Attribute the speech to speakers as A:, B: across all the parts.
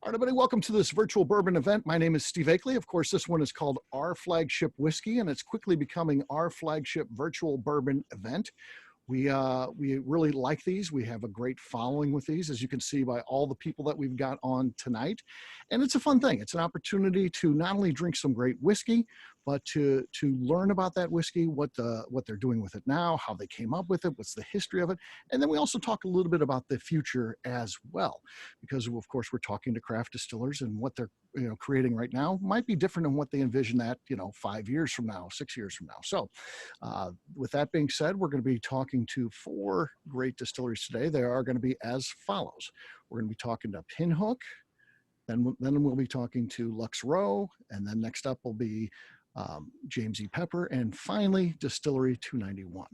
A: All right, everybody, welcome to this virtual bourbon event. My name is Steve Akley. Of course, this one is called Our Flagship Whiskey, and it's quickly becoming our flagship virtual bourbon event. We really like these. We have a great following with these, as you can see by all the people that we've got on tonight. And it's a fun thing. It's an opportunity to not only drink some great whiskey, but to learn about that whiskey, what they're doing with it now, how they came up with it, what's the history of it. And then we also talk a little bit about the future as well, because of course we're talking to craft distillers, and what they're creating right now might be different than what they envision that 5 years from now, 6 years from now. So with that being said, we're going to be talking to 4 great distilleries today. They are going to be as follows. We're going to be talking to Pinhook, then we'll be talking to Lux Row, and then next up will be James E. Pepper, and finally Distillery 291.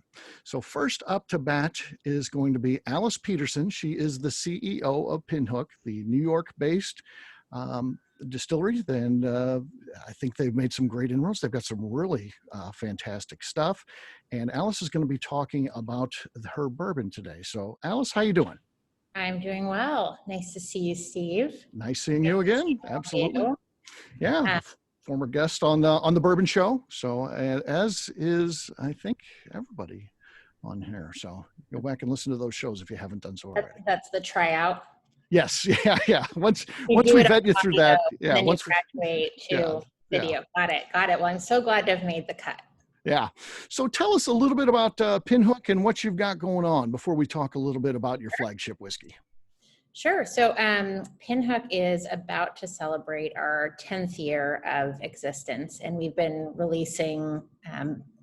A: So first up to bat is going to be Alice Peterson. She is the CEO of Pinhook, the New York-based distillery. And I think they've made some great inroads. They've got some really fantastic stuff. And Alice is going to be talking about her bourbon today. So Alice, how you doing?
B: I'm doing well. Nice to see you, Steve.
A: Nice seeing you again. Absolutely. Yeah. Former guest on the Bourbon Show. So as is, I think, everybody on here. So go back and listen to those shows if you haven't done so already.
B: That's the tryout.
A: Yes. Yeah. Once we vet you through that. Yeah.
B: Then once you graduate to video. Yeah. Got it. Well, I'm so glad to have made the cut.
A: Yeah. So tell us a little bit about Pinhook and what you've got going on before we talk a little bit about your flagship whiskey.
B: Sure. So Pinhook is about to celebrate our 10th year of existence, and we've been releasing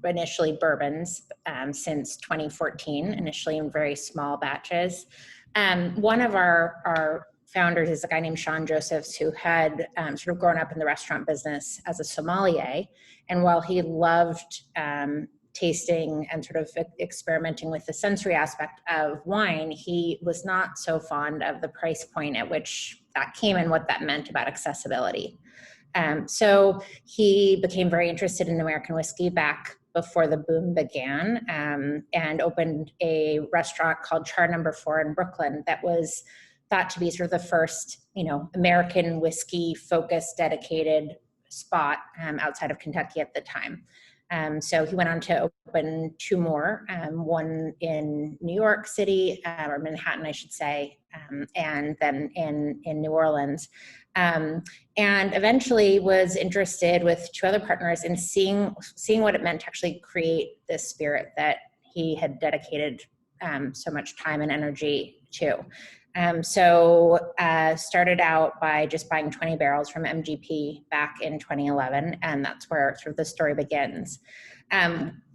B: initially bourbons since 2014, initially in very small batches. One of our founders is a guy named Sean Josephs, who had sort of grown up in the restaurant business as a sommelier. And while he loved tasting and sort of experimenting with the sensory aspect of wine, he was not so fond of the price point at which that came and what that meant about accessibility. So he became very interested in American whiskey back before the boom began, and opened a restaurant called Char No. 4 in Brooklyn that was thought to be sort of the first, American whiskey focused, dedicated spot outside of Kentucky at the time. So he went on to open 2 more, one in New York City, or Manhattan, I should say, and then in New Orleans. And eventually was interested with 2 other partners in seeing what it meant to actually create this spirit that he had dedicated so much time and energy to. So started out by just buying 20 barrels from MGP back in 2011, and that's where sort of the story begins.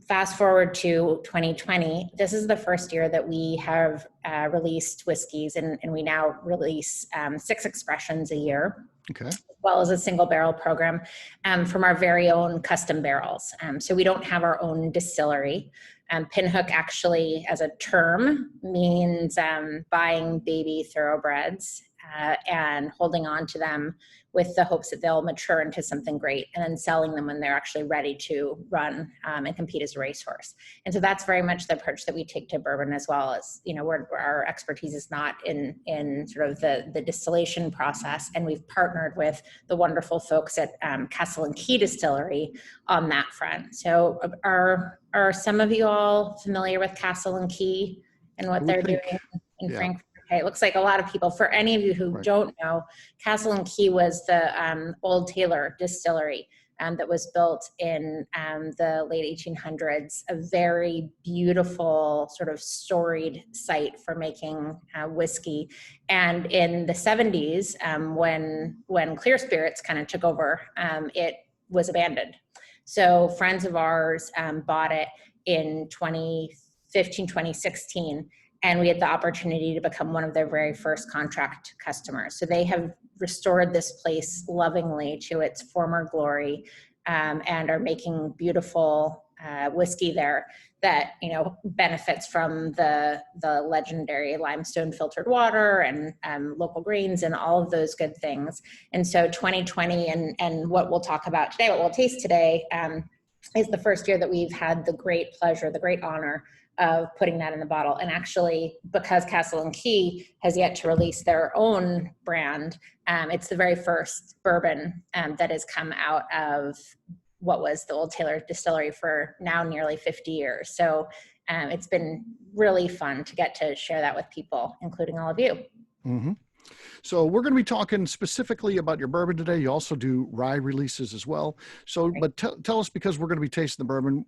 B: Fast forward to 2020, this is the first year that we have released whiskeys, and we now release 6 expressions a year.
A: Okay.
B: As well as a single barrel program from our very own custom barrels. So we don't have our own distillery. Pinhook actually, as a term, means buying baby thoroughbreds and holding on to them with the hopes that they'll mature into something great, and then selling them when they're actually ready to run and compete as a racehorse. And so that's very much the approach that we take to bourbon as well. As where our expertise is not in sort of the distillation process, and we've partnered with the wonderful folks at Castle and Key Distillery on that front. So are some of you all familiar with Castle and Key and what they're doing in Frankfurt? Okay, it looks like a lot of people. For any of you who don't know, Castle and Key was the Old Taylor distillery that was built in the late 1800s, a very beautiful sort of storied site for making whiskey. And in the 70s, when Clear Spirits kind of took over, it was abandoned. So friends of ours bought it in 2015, 2016. And we had the opportunity to become one of their very first contract customers. So they have restored this place lovingly to its former glory, and are making beautiful whiskey there that benefits from the legendary limestone filtered water and local grains and all of those good things. And so 2020 and what we'll talk about today, what we'll taste today, is the first year that we've had the great pleasure, the great honor of putting that in the bottle. And actually, because Castle and Key has yet to release their own brand, it's the very first bourbon that has come out of what was the old Taylor Distillery for now nearly 50 years. So it's been really fun to get to share that with people, including all of you.
A: Mm-hmm. So we're going to be talking specifically about your bourbon today. You also do rye releases as well. So, but tell us, because we're going to be tasting the bourbon,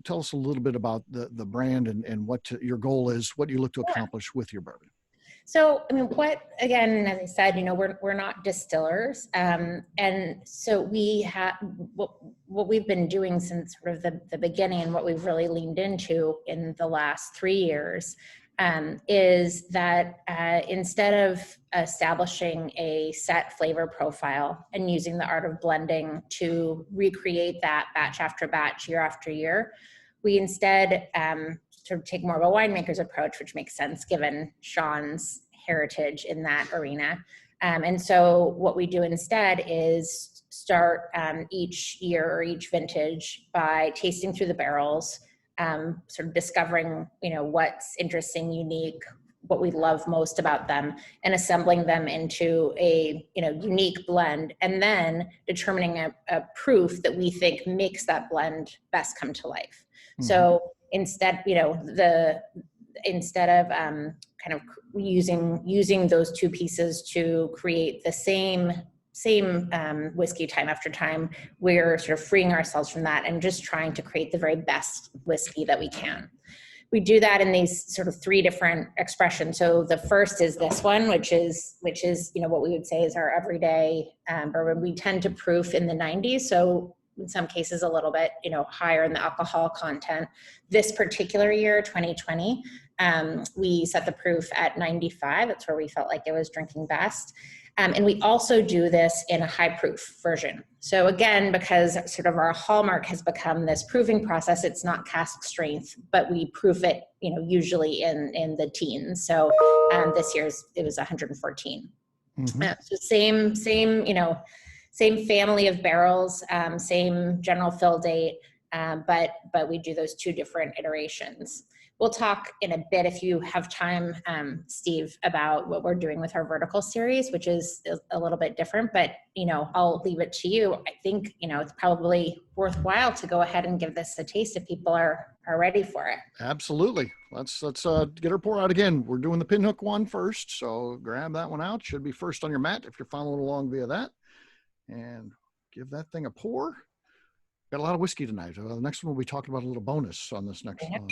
A: tell us a little bit about the brand and what your goal is, what you look to accomplish with your bourbon.
B: So, I mean, again, as I said, we're not distillers. And so we have, what we've been doing since sort of the beginning, and what we've really leaned into in the last 3 years, is that instead of establishing a set flavor profile and using the art of blending to recreate that batch after batch, year after year, we instead sort of take more of a winemaker's approach, which makes sense given Sean's heritage in that arena. And so what we do instead is start each year or each vintage by tasting through the barrels, sort of discovering, what's interesting, unique, what we love most about them, and assembling them into a, unique blend, and then determining a proof that we think makes that blend best come to life. Mm-hmm. So instead, instead of kind of using those two pieces to create the same whiskey time after time, we're sort of freeing ourselves from that and just trying to create the very best whiskey that we can. We do that in these sort of 3 different expressions. So the first is this one, which is what we would say is our everyday bourbon. We tend to proof in the 90s, so in some cases a little bit higher in the alcohol content. This particular year, 2020, we set the proof at 95. That's where we felt like it was drinking best. And we also do this in a high proof version. So again, because sort of our hallmark has become this proofing process, it's not cask strength, but we proof it, usually in the teens. So this year's, it was 114. Mm-hmm. So same family of barrels, same general fill date, but we do those 2 different iterations. We'll talk in a bit, if you have time, Steve, about what we're doing with our vertical series, which is a little bit different, but, I'll leave it to you. I think, it's probably worthwhile to go ahead and give this a taste if people are ready for it.
A: Absolutely. Let's get our pour out again. We're doing the Pinhook one first, so grab that one out. Should be first on your mat if you're following along via that. And give that thing a pour. Got a lot of whiskey tonight. The next one we'll be talking about a little bonus on this next one.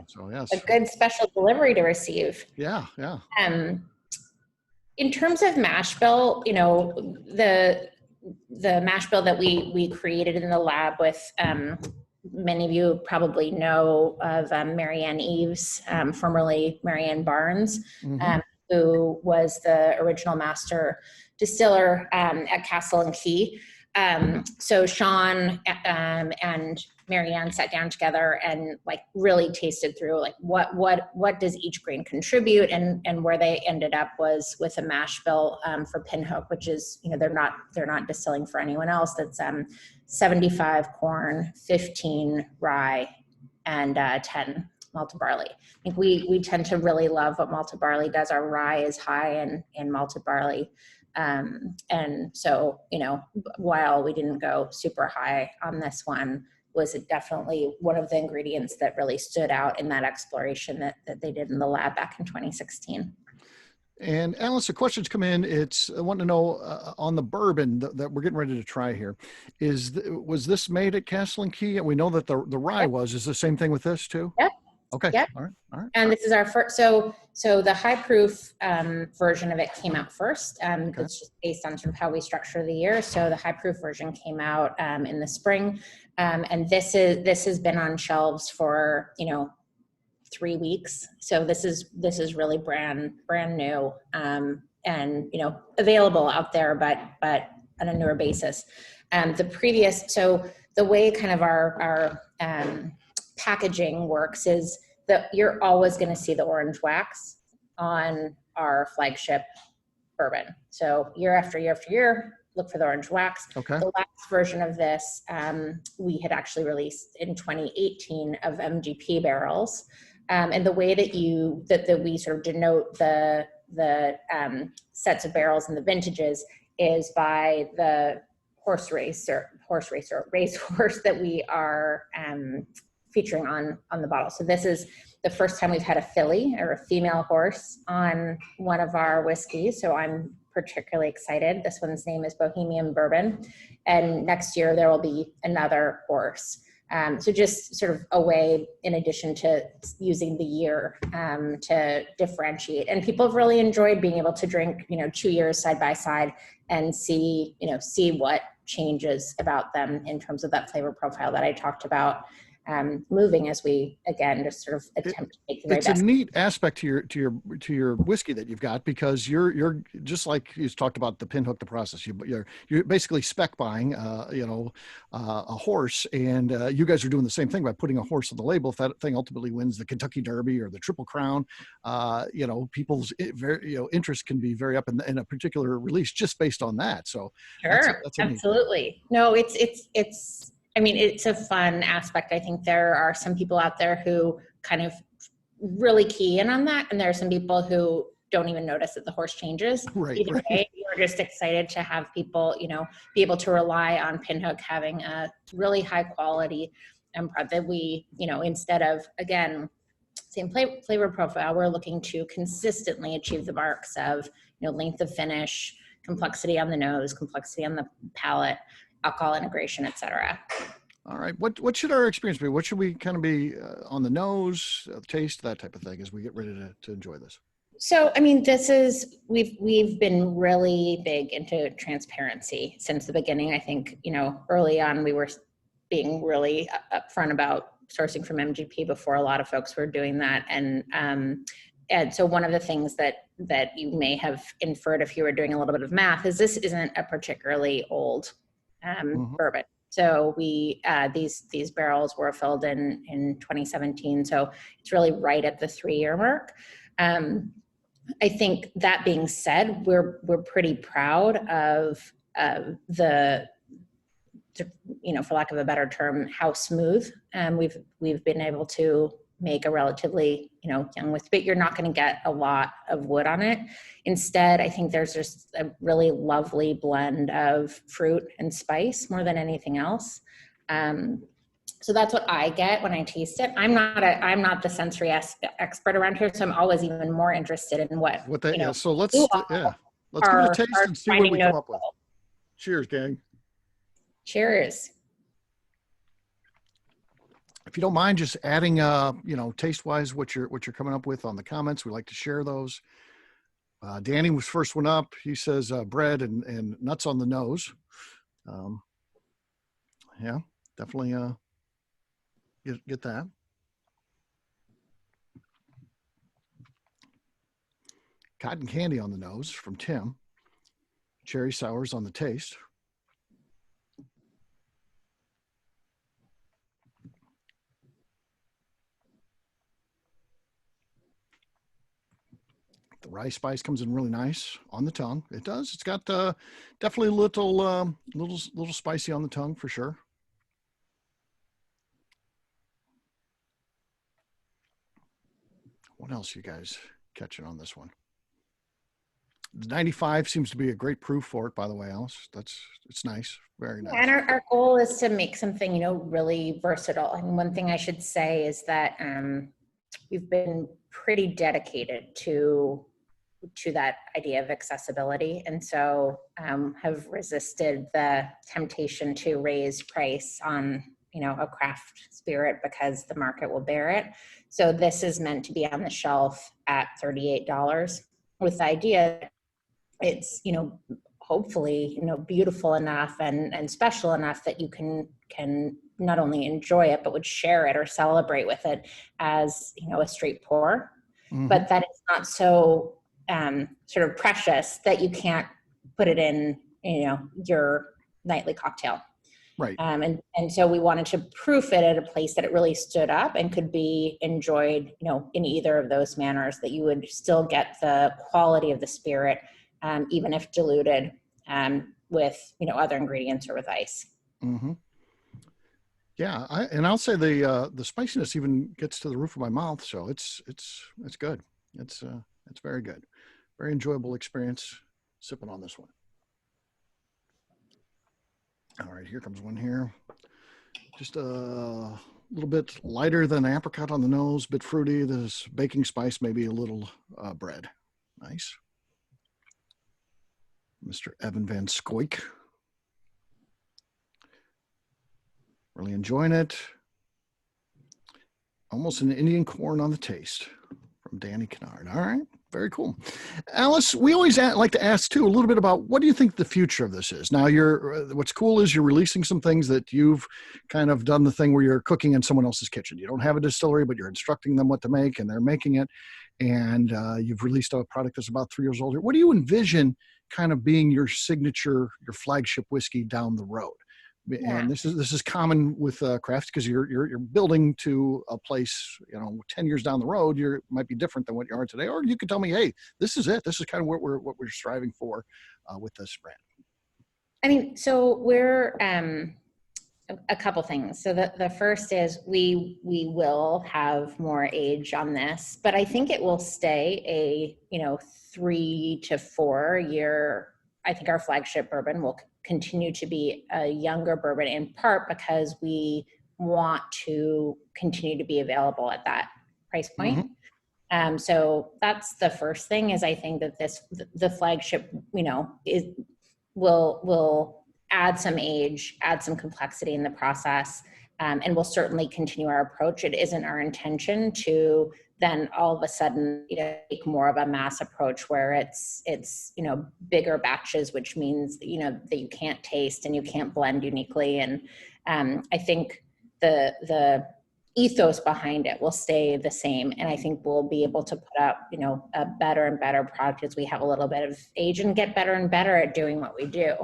A: So yes,
B: a good special delivery to receive.
A: Yeah.
B: In terms of mash bill, the mash bill that we created in the lab with many of you probably know of Marianne Eves, formerly Marianne Barnes, mm-hmm. Who was the original master distiller at Castle and Key. So Sean and Marianne sat down together and really tasted through what does each grain contribute, and where they ended up was with a mash bill for Pinhook, which is they're not distilling for anyone else. That's 75 corn, 15 rye, and 10 malted barley. I think we tend to really love what malted barley does. Our rye is high in malted barley. And so, while we didn't go super high on this one, was definitely one of the ingredients that really stood out in that exploration that they did in the lab back in 2016.
A: And Alice, the questions come in. I want to know on the bourbon that we're getting ready to try here. Was this made at Castle and Key? And we know that the rye was. Is the same thing with this too?
B: Yep.
A: Okay.
B: Yep.
A: All right.
B: And this is our first. So the high proof version of it came out first. Okay. It's just based on sort of how we structure the year. So the high proof version came out in the spring, and this has been on shelves for 3 weeks. So this is really brand new, and available out there, but on a newer basis. So the way kind of our packaging works is that you're always going to see the orange wax on our flagship bourbon. So year after year after year, look for the orange wax.
A: Okay.
B: The last version of this we had actually released in 2018 of MGP barrels. And the way that we sort of denote the sets of barrels and the vintages is by the racehorse that we are featuring on the bottle. So this is the first time we've had a filly or a female horse on one of our whiskeys. So I'm particularly excited. This one's name is Bohemian Bourbon. And next year there will be another horse. So just sort of a way, in addition to using the year to differentiate. And people have really enjoyed being able to drink, 2 years side by side and see what changes about them in terms of that flavor profile that I talked about, moving as we, again, just sort of attempt to make the very best.
A: It's a neat aspect to your whiskey that you've got, because you're just like you talked about the Pinhook, the process. You're basically spec buying, a horse, and you guys are doing the same thing by putting a horse on the label. If that thing ultimately wins the Kentucky Derby or the Triple Crown, people's interest can be very up in a particular release just based on that. So
B: sure, that's absolutely. No, it's a fun aspect. I think there are some people out there who kind of really key in on that. And there are some people who don't even notice that the horse changes.
A: Right.
B: Either way, we're just excited to have people, be able to rely on Pinhook having a really high quality that we, instead of, again, same flavor profile, we're looking to consistently achieve the marks of, length of finish, complexity on the nose, complexity on the palate, alcohol integration, et cetera.
A: All right. What should our experience be? What should we kind of be on the nose, taste, that type of thing as we get ready to enjoy this?
B: So, we've been really big into transparency since the beginning. I think, early on we were being really upfront about sourcing from MGP before a lot of folks were doing that. And so one of the things that you may have inferred if you were doing a little bit of math is this isn't a particularly old bourbon. So we these barrels were filled in 2017. So it's really right at the 3-year mark. I think that being said, we're pretty proud of the, for lack of a better term, how smooth we've been able to make a relatively, young whiskey, but you're not going to get a lot of wood on it. Instead, I think there's just a really lovely blend of fruit and spice more than anything else. So that's what I get when I taste it. I'm not the sensory expert around here, so I'm always even more interested in what they.
A: So let's give it a taste and see what we come up with. Cheers, gang.
B: Cheers.
A: If you don't mind just adding, taste-wise, what you're coming up with on the comments, we like to share those. Danny was first one up. He says bread and nuts on the nose. Yeah, definitely get that. Cotton candy on the nose from Tim. Cherry sours on the taste. The rye spice comes in really nice on the tongue. It does. It's got definitely a little spicy on the tongue for sure. What else you guys catching on this one? The 95 seems to be a great proof for it, by the way, Alice. It's nice. Very nice.
B: And our goal is to make something, really versatile. And one thing I should say is that we've been pretty dedicated to that idea of accessibility, and so have resisted the temptation to raise price on a craft spirit because the market will bear it. So this is meant to be on the shelf at $38 with the idea that it's hopefully beautiful enough and special enough that you can not only enjoy it but would share it or celebrate with it as a straight pour. Mm-hmm. But that it's not so sort of precious that you can't put it in your nightly cocktail.
A: Right.
B: And so we wanted to proof it at a place that it really stood up and could be enjoyed in either of those manners, that you would still get the quality of the spirit even if diluted with other ingredients or with ice.
A: Mm-hmm. Yeah, and I'll say the spiciness even gets to the roof of my mouth, so it's good. It's very good, very enjoyable experience sipping on this one. All right, here comes one here. Just a little bit lighter than apricot on the nose, bit fruity. This baking spice, maybe a little bread. Nice. Mr. Evan Van Scoik. Really enjoying it. Almost an Indian corn on the taste from Danny Kennard. All right, very cool. Alice, we always like to ask too a little bit about what do you think the future of this is? Now, what's cool is you're releasing some things that you've kind of done the thing where you're cooking in someone else's kitchen. You don't have a distillery, but you're instructing them what to make, and they're making it. And you've released a product that's about 3 years old. What do you envision kind of being your signature, your flagship whiskey down the road?
B: Yeah.
A: And this is common with craft because you're building to a place, 10 years down the road, you might be different than what you are today. Or you could tell me, hey, this is it. This is kind of what we're striving for with this brand.
B: I mean, so we're a couple things. So the first is we will have more age on this, but I think it will stay a 3 to 4 year. I think our flagship bourbon will continue to be a younger bourbon, in part because we want to continue to be available at that price point. Mm-hmm. So that's the first thing is I think that the flagship, will add some age, add some complexity in the process, and we'll certainly continue our approach. It isn't our intention to then all of a sudden, take more of a mass approach where it's bigger batches, which means, that you can't taste and you can't blend uniquely. And I think the ethos behind it will stay the same. And I think we'll be able to put out, a better and better product as we have a little bit of age and get better and better at doing what we do.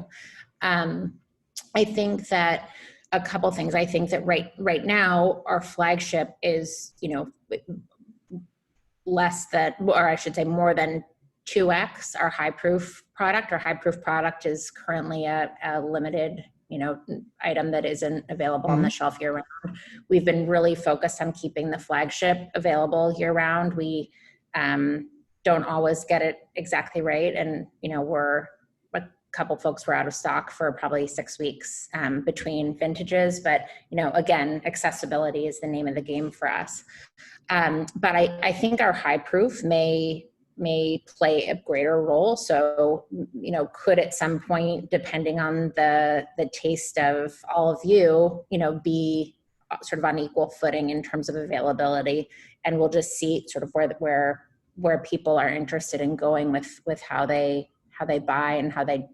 B: I think that a couple things. I think that right now our flagship is, less than, or I should say more than 2x our high proof product. Our high proof product is currently a limited, item that isn't available on the shelf year round. We've been really focused on keeping the flagship available year round. We don't always get it exactly right. And, a couple folks were out of stock for probably 6 weeks between vintages. But, again, accessibility is the name of the game for us. But I think our high proof may play a greater role. So, could at some point, depending on the taste of all of you, be sort of on equal footing in terms of availability. And we'll just see sort of where people are interested in going with how they buy and how they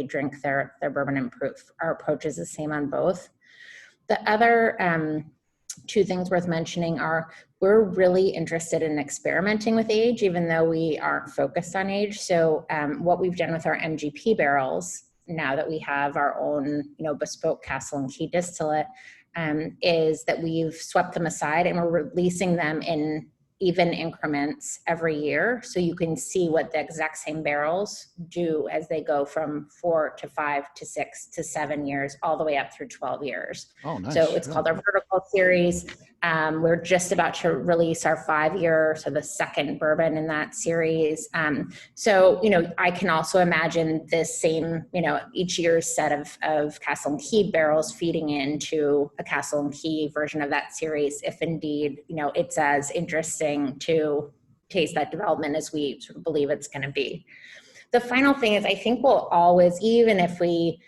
B: drink their bourbon and proof. Our approach is the same on both. The other two things worth mentioning are we're really interested in experimenting with age, even though we aren't focused on age. So what we've done with our MGP barrels, now that we have our own, bespoke Castle and Key distillate, is that we've swept them aside and we're releasing them in even increments every year. So you can see what the exact same barrels do as they go from 4 to 5 to 6 to 7 years, all the way up through 12 years.
A: Oh, nice.
B: So it's called our vertical series. We're just about to release our 5-year, so the second bourbon in that series. So, I can also imagine this same, each year's set of Castle and Key barrels feeding into a Castle and Key version of that series, if indeed, it's as interesting to taste that development as we sort of believe it's going to be. The final thing is I think we'll always, even if we,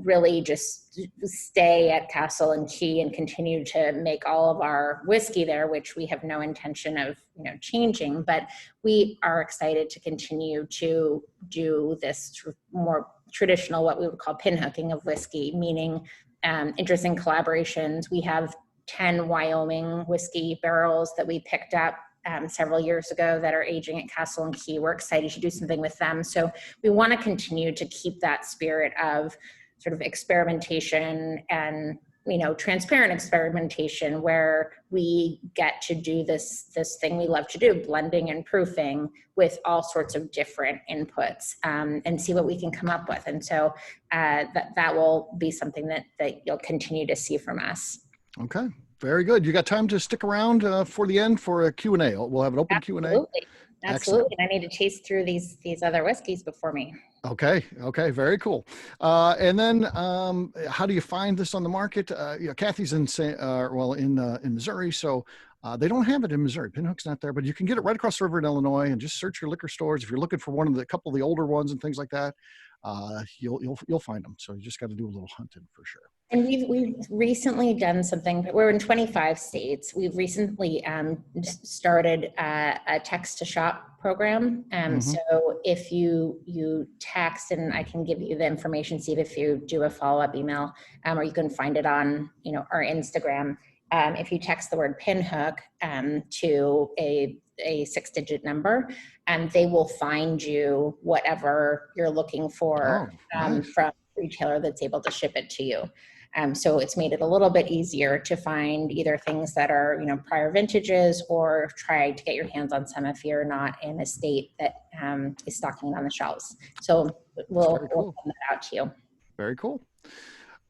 B: really just stay at Castle and Key and continue to make all of our whiskey there, which we have no intention of, changing, but we are excited to continue to do this more traditional, what we would call pinhooking of whiskey, meaning interesting collaborations. We have 10 Wyoming whiskey barrels that we picked up several years ago that are aging at Castle and Key. We're excited to do something with them. So we want to continue to keep that spirit of sort of experimentation and transparent experimentation where we get to do this thing we love to do, blending and proofing with all sorts of different inputs, and see what we can come up with. And so that will be something that you'll continue to see from us.
A: Okay, very good. You got time to stick around for the end for a Q&A. We'll have an open Q&A.
B: Absolutely.
A: Excellent.
B: And I need to chase through these other whiskeys before me.
A: Okay, very cool. And then how do you find this on the market? Kathy's in Missouri, so they don't have it in Missouri. Pinhook's not there, but you can get it right across the river in Illinois, and just search your liquor stores. If you're looking for a couple of the older ones and things like that, you'll find them. So you just got to do a little hunting for sure.
B: And we've recently done something. We're in 25 states. We've recently started a text to shop program. So if you text, and I can give you the information, Steve, if you do a follow-up email, or you can find it on our Instagram. If you text the word Pinhook to a 6-digit number, they will find you whatever you're looking for
A: nice.
B: from a retailer that's able to ship it to you. So it's made it a little bit easier to find either things that are, prior vintages, or try to get your hands on some if you're not in a state that is stocking it on the shelves. So we'll send that out to you.
A: Very cool.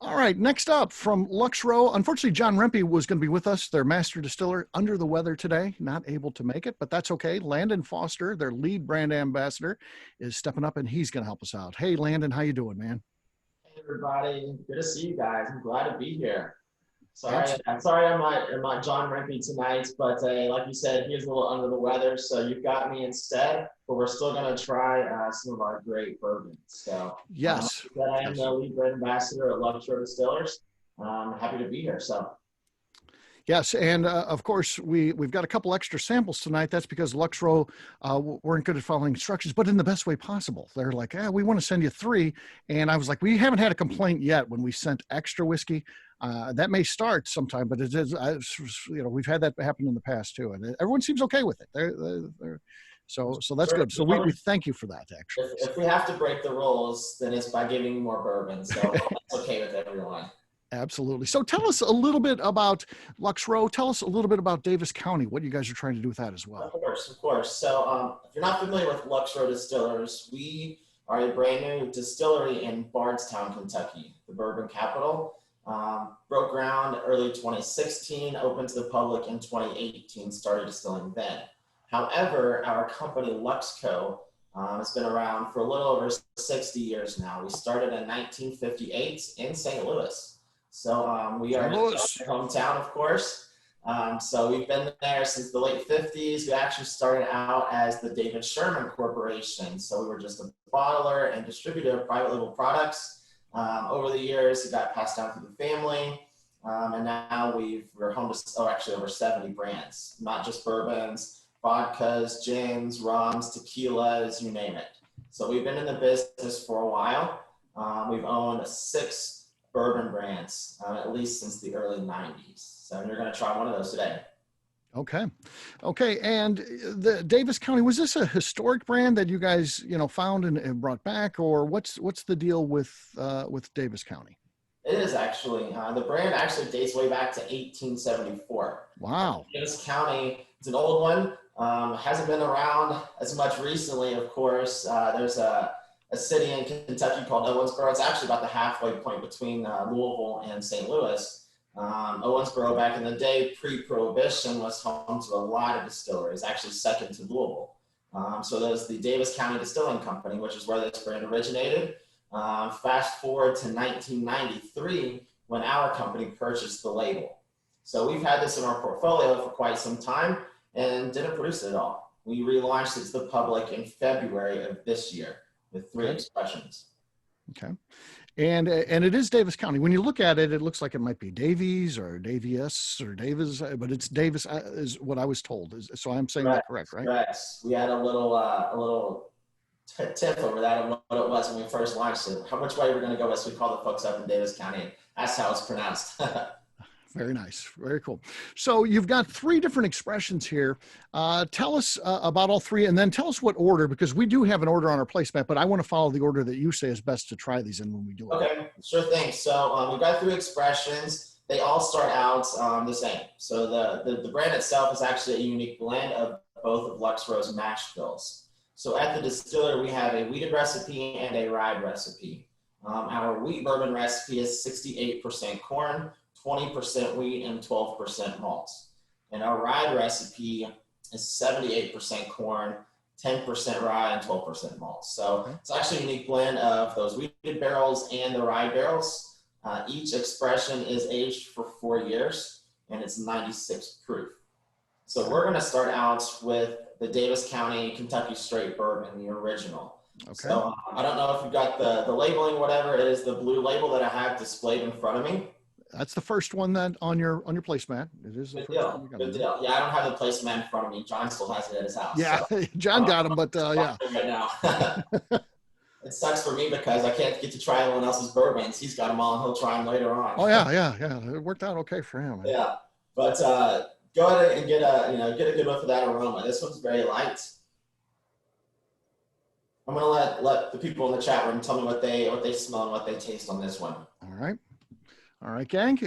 A: All right, next up from Lux Row. Unfortunately, John Rempe was going to be with us, their master distiller, under the weather today, not able to make it, but that's okay. Landon Foster, their lead brand ambassador, is stepping up, and he's going to help us out. Hey, Landon, how you doing, man?
C: Hey, everybody. Good to see you guys. I'm glad to be here. Sorry I'm not John Rempe tonight, but like you said, he is a little under the weather, so you've got me instead, but we're still going to try some of our great bourbons. So
A: yes,
C: I am the lead brand ambassador at Lux Row Distillers. I'm happy to be here. So
A: yes, and of course, we've got a couple extra samples tonight. That's because Lux Row weren't good at following instructions, but in the best way possible. They're like, we want to send you 3. And I was like, we haven't had a complaint yet when we sent extra whiskey. That may start sometime, but it is, we've had that happen in the past too. And everyone seems okay with it. So that's good. So we thank you for that, actually.
C: If we have to break the rules, then it's by giving more bourbon. So that's okay with everyone.
A: Absolutely. So tell us a little bit about Lux Row. Tell us a little bit about Davis County, what you guys are trying to do with that as well.
C: Of course. So if you're not familiar with Lux Row Distillers, we are a brand new distillery in Bardstown, Kentucky, the bourbon capital. Broke ground early 2016, opened to the public in 2018, started distilling then. However, our company, Lux Co., has been around for a little over 60 years now. We started in 1958 in St. Louis. So we are in our hometown, of course. So we've been there since the late 50s. We actually started out as the David Sherman Corporation. So we were just a bottler and distributor of private label products. Over the years, it got passed down through the family. And now we're home to actually over 70 brands, not just bourbons, vodkas, gins, rums, tequilas, you name it. So we've been in the business for a while. We've owned 6 bourbon brands, at least since the early 90s. So you're going to try one of those today.
A: Okay. And the Davis County, was this a historic brand that you guys, found and brought back, or what's the deal with Davis County?
C: It is actually. The brand actually dates way back to 1874.
A: Wow.
C: Davis County, it's an old one. Hasn't been around as much recently, of course. There's a city in Kentucky called Owensboro. It's actually about the halfway point between Louisville and St. Louis. Owensboro back in the day, pre-Prohibition, was home to a lot of distilleries, actually second to Louisville. So there's the Davis County Distilling Company, which is where this brand originated. Fast forward to 1993, when our company purchased the label. So we've had this in our portfolio for quite some time and didn't produce it at all. We relaunched it to the public in February of this year with 3 expressions.
A: Okay. And it is Davis County. When you look at it, it looks like it might be Davies or Davies or Davis, but it's Davis is what I was told. So I'm saying that correct, right?
C: Correct. We had a little tip over that of what it was when we first launched it. How much way we're going to go as we call the folks up in Davis County. That's how it's pronounced.
A: Very nice. Very cool. So you've got 3 different expressions here. Tell us about all 3, and then tell us what order, because we do have an order on our placement, but I want to follow the order that you say is best to try these in when we do it.
C: Okay, sure thing. So we've got 3 expressions. they all start out the same. So the brand itself is actually a unique blend of both of Lux Row's mash bills. So at the Distiller, we have a wheated recipe and a rye recipe. Our wheat bourbon recipe is 68% corn, 20% wheat, and 12% malt. And our rye recipe is 78% corn, 10% rye, and 12% malt. So it's actually a unique blend of those wheated barrels and the rye barrels. Each expression is aged for 4 years, and it's 96 proof. So we're going to start out with the Davis County Kentucky Straight Bourbon, the original. Okay. So I don't know if you've got the labeling, whatever it is, the blue label that I have displayed in front of me.
A: That's the first one that on your placemat. It is the
C: Good
A: first
C: deal.
A: one.
C: Good deal. Yeah, I don't have the placemat in front of me. John still has it at his house.
A: Yeah,
C: so.
A: John got him, but yeah.
C: Right now. It sucks for me because I can't get to try anyone else's bourbons. He's got them all, and he'll try them later on.
A: Oh yeah. It worked out okay for him. Man.
C: Yeah, but go ahead and get a good whiff of that aroma. This one's very light. I'm gonna let the people in the chat room tell me what they smell and what they taste on this one.
A: All right, gang.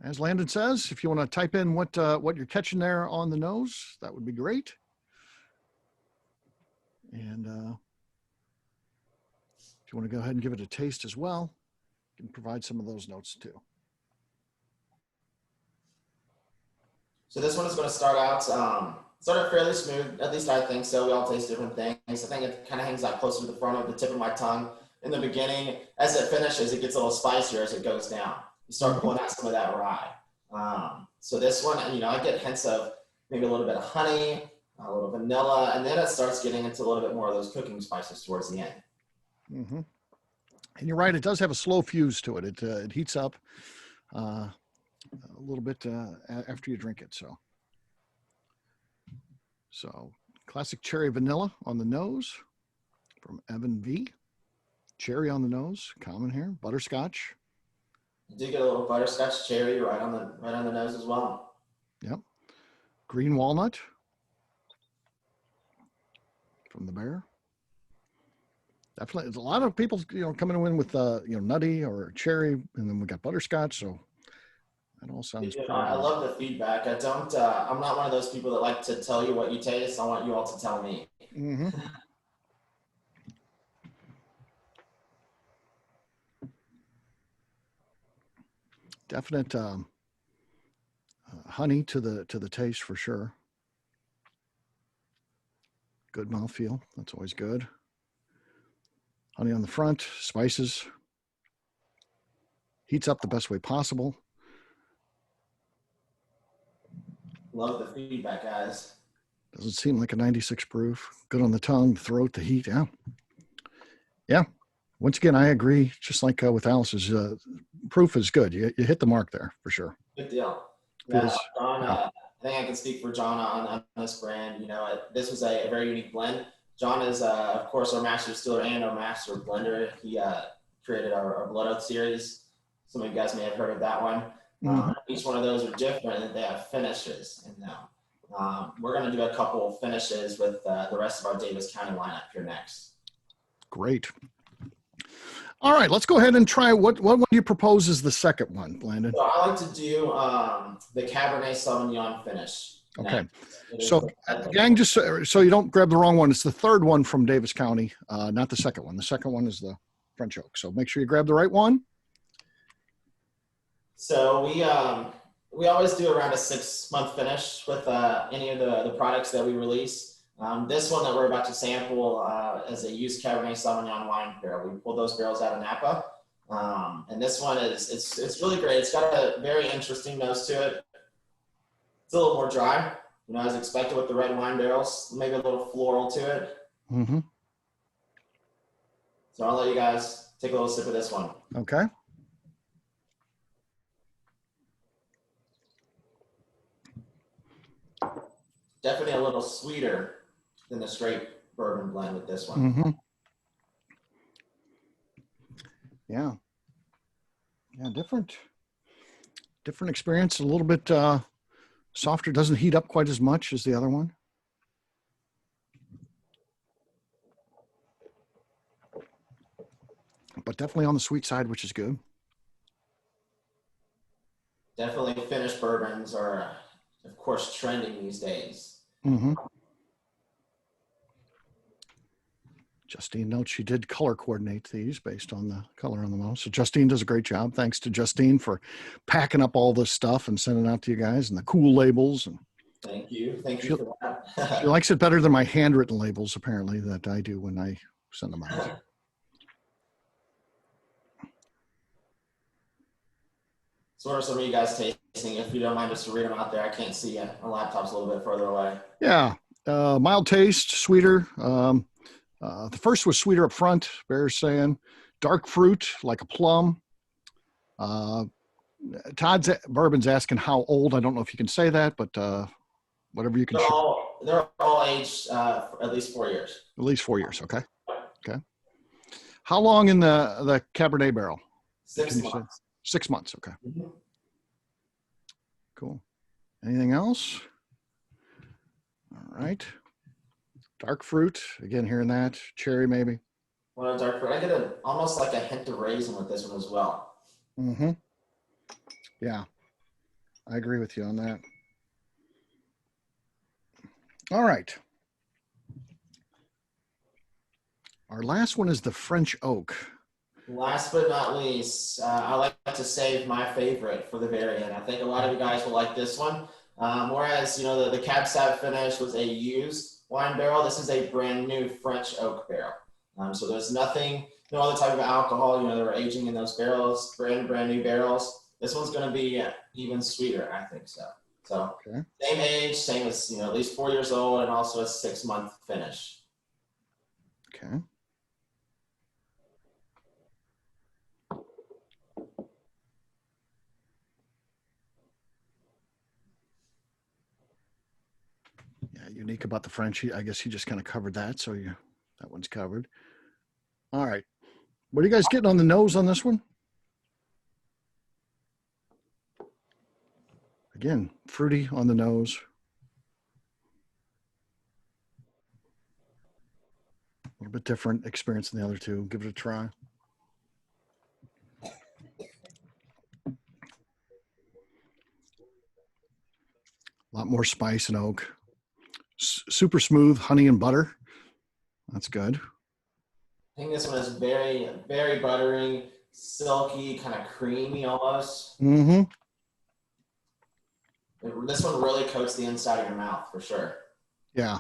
A: As Landon says, if you want to type in what you're catching there on the nose, that would be great. And if you want to go ahead and give it a taste as well, you can provide some of those notes too.
C: So this one is going to start out fairly smooth. At least I think so. We all taste different things. I think it kind of hangs out closer to the front of the tip of my tongue in the beginning. As it finishes, it gets a little spicier as it goes down. You start pulling out some of that rye. So this one, I get hints of maybe a little bit of honey, a little vanilla, and then it starts getting into a little bit more of those cooking spices towards the end.
A: Mm-hmm. And you're right, it does have a slow fuse to it. It heats up a little bit after you drink it. So classic cherry vanilla on the nose from Evan V. Cherry on the nose, common here. Butterscotch.
C: You do get a little butterscotch cherry right on the nose as well.
A: Yep. Green walnut from the Bear. Definitely, there's a lot of people, coming in with nutty or cherry, and then we got butterscotch. So that all sounds.
C: I love the feedback. I'm not one of those people that like to tell you what you taste. I want you all to tell me.
A: Mm-hmm. Definite honey to the taste for sure. Good mouthfeel. That's always good. Honey on the front, spices. Heats up the best way possible.
C: Love the feedback, guys.
A: Doesn't seem like a 96 proof. Good on the tongue, throat, the heat. Yeah. Once again, I agree. Just like with Alice's, proof is good. You hit the mark there for sure.
C: Good deal. Yeah, John, I think I can speak for John on this brand. This was a very unique blend. John is, of course, our master distiller and our master blender. He created our Blood Oath series. Some of you guys may have heard of that one. Each one of those are different, and they have finishes in them. We're going to do a couple of finishes with the rest of our Davis County lineup here next.
A: Great. All right, let's go ahead and try. What one do you propose is the second one, Landon?
C: So I like to do the Cabernet Sauvignon finish.
A: Okay. So, gang, just so you don't grab the wrong one, it's the third one from Davis County, not the second one. The second one is the French oak. So make sure you grab the right one.
C: So we always do around a 6-month finish with any of the products that we release. This one that we're about to sample is a used Cabernet Sauvignon wine barrel. We pulled those barrels out of Napa. And this one it's really great. It's got a very interesting nose to it. It's a little more dry, as expected with the red wine barrels, maybe a little floral to it.
A: Mm-hmm.
C: So I'll let you guys take a little sip of this one.
A: Okay.
C: Definitely a little sweeter than the straight bourbon blend with this one.
A: Mm-hmm. Yeah, different experience. A little bit softer. Doesn't heat up quite as much as the other one. But definitely on the sweet side, which is good.
C: Definitely finished bourbons are, of course, trending these days.
A: Mm-hmm. Justine notes she did color coordinate these based on the color on the bottle. So Justine does a great job. Thanks to Justine for packing up all this stuff and sending it out to you guys and the cool labels. And
C: Thank you. Thank you for that.
A: she likes it better than my handwritten labels, apparently, that I do when I send them out.
C: So what are some of you guys tasting? If you don't mind just to read them out there. I can't see it. My laptop's a little bit further away.
A: Yeah. Mild taste, sweeter. The first was sweeter up front, Bear's saying. Dark fruit, like a plum. Todd's bourbon's asking how old. I don't know if you can say that, but whatever you can share.
C: They're all aged at least 4 years.
A: At least 4 years, okay. Okay. How long in the Cabernet barrel?
C: 6 months.
A: 6 months, okay.
C: Mm-hmm.
A: Cool. Anything else? All right. Dark fruit, again, hearing that. Cherry, maybe.
C: Well, dark fruit. I get almost like a hint of raisin with this one as well.
A: Mm-hmm. Yeah, I agree with you on that. All right. Our last one is the French oak.
C: Last but not least, I like to save my favorite for the very end. I think a lot of you guys will like this one. Whereas, the Cab Sav finish was a used wine barrel, this is a brand new French oak barrel. So there's nothing, no other type of alcohol, they were aging in those barrels, brand new barrels. This one's going to be even sweeter, I think so. So okay. Same age, same as, at least 4 years old, and also a 6-month finish.
A: Okay. Yeah, unique about the French, I guess he just kind of covered that, so that one's covered. All right. What are you guys getting on the nose on this one? Again, fruity on the nose. A little bit different experience than the other two. Give it a try. A lot more spice and oak. Super smooth, honey and butter. That's good.
C: I think this one is very, very buttery, silky, kind of creamy almost.
A: Mm-hmm.
C: This one really coats the inside of your mouth for sure.
A: Yeah.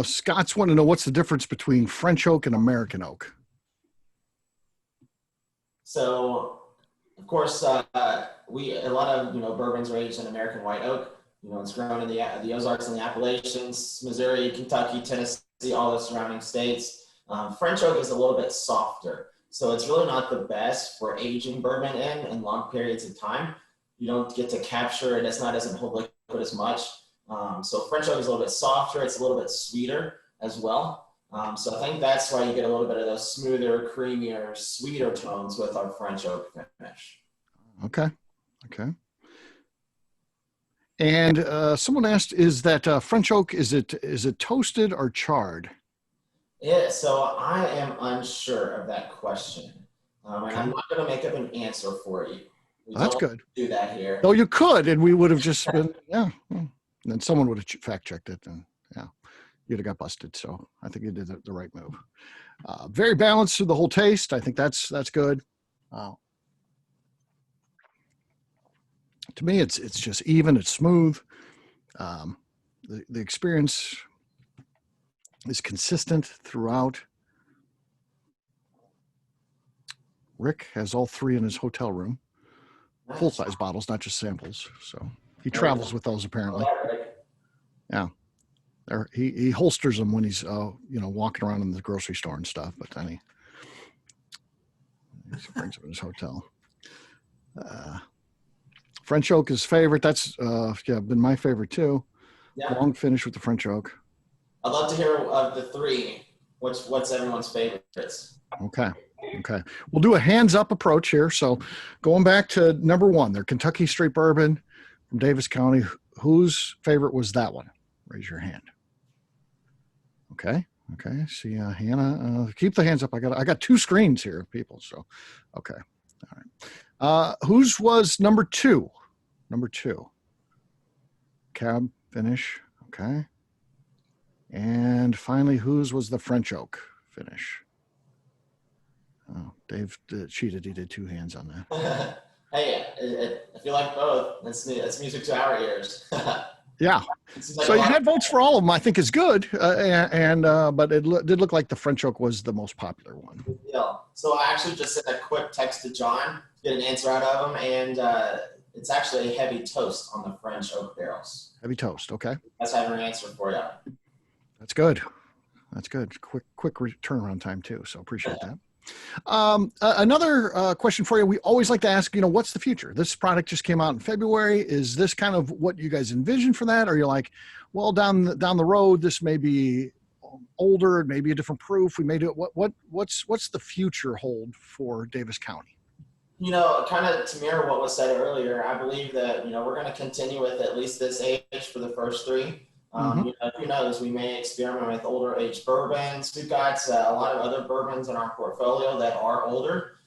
A: Scots want to know what's the difference between French oak and American oak.
C: So, of course, a lot of bourbons are aged in American white oak. It's grown in the Ozarks and the Appalachians, Missouri, Kentucky, Tennessee, all the surrounding states. French oak is a little bit softer. So it's really not the best for aging bourbon in long periods of time. You don't get to capture it. It doesn't hold liquid as much. So French oak is a little bit softer. It's a little bit sweeter as well. So I think that's why you get a little bit of those smoother, creamier, sweeter tones with our French oak finish.
A: Okay. Okay. And someone asked, is that French oak, is it toasted or charred?
C: Yeah, so I am unsure of that question.
A: Okay.
C: And I'm not going to make up an answer for you.
A: That's good.
C: Do that here.
A: No, you could, and we would have just been, yeah. And then someone would have fact checked it, and yeah, you'd have got busted. So I think you did the right move. Very balanced through the whole taste. I think that's good. To me, it's just even. It's smooth. The experience is consistent throughout. Rick has all three in his hotel room. Nice. Full-size bottles, not just samples. So he travels with those apparently. Yeah. He holsters them when he's walking around in the grocery store and stuff, but then he brings them in his hotel. French oak is favorite. That's been my favorite too. Yeah. Long finish with the French oak.
C: I'd love to hear of the three. What's everyone's favorites?
A: Okay. We'll do a hands-up approach here. So going back to number one, their Kentucky Straight Bourbon from Davis County. Whose favorite was that one? Raise your hand. Okay. Okay. See, Hannah, keep the hands up. I got two screens here of people. So, okay. All right. Whose was number two? Number two. Cab finish. Okay. And finally, whose was the French oak finish? Oh, Dave cheated. He did two hands on that.
C: Hey, if you like both, that's music to our ears.
A: Yeah.
C: Like
A: So you had votes for all of them, I think is good. But it did look like the French oak was the most popular one.
C: Yeah. So I actually just sent a quick text to John to get an answer out of him. And it's actually a heavy toast on the French oak barrels.
A: Heavy toast. Okay.
C: That's having an answer for you.
A: That's good. That's good. Quick turnaround time too. So appreciate that. Another question for you. We always like to ask, what's the future? This product just came out in February. Is this kind of what you guys envision for that? Or you're like, well, down the road, this may be older, maybe a different proof. We may do it. What's the future hold for Davis County?
C: Kind of to mirror what was said earlier, I believe that, we're going to continue with at least this age for the first three. Who knows, we may experiment with older age bourbons. We've got a lot of other bourbons in our portfolio that are older.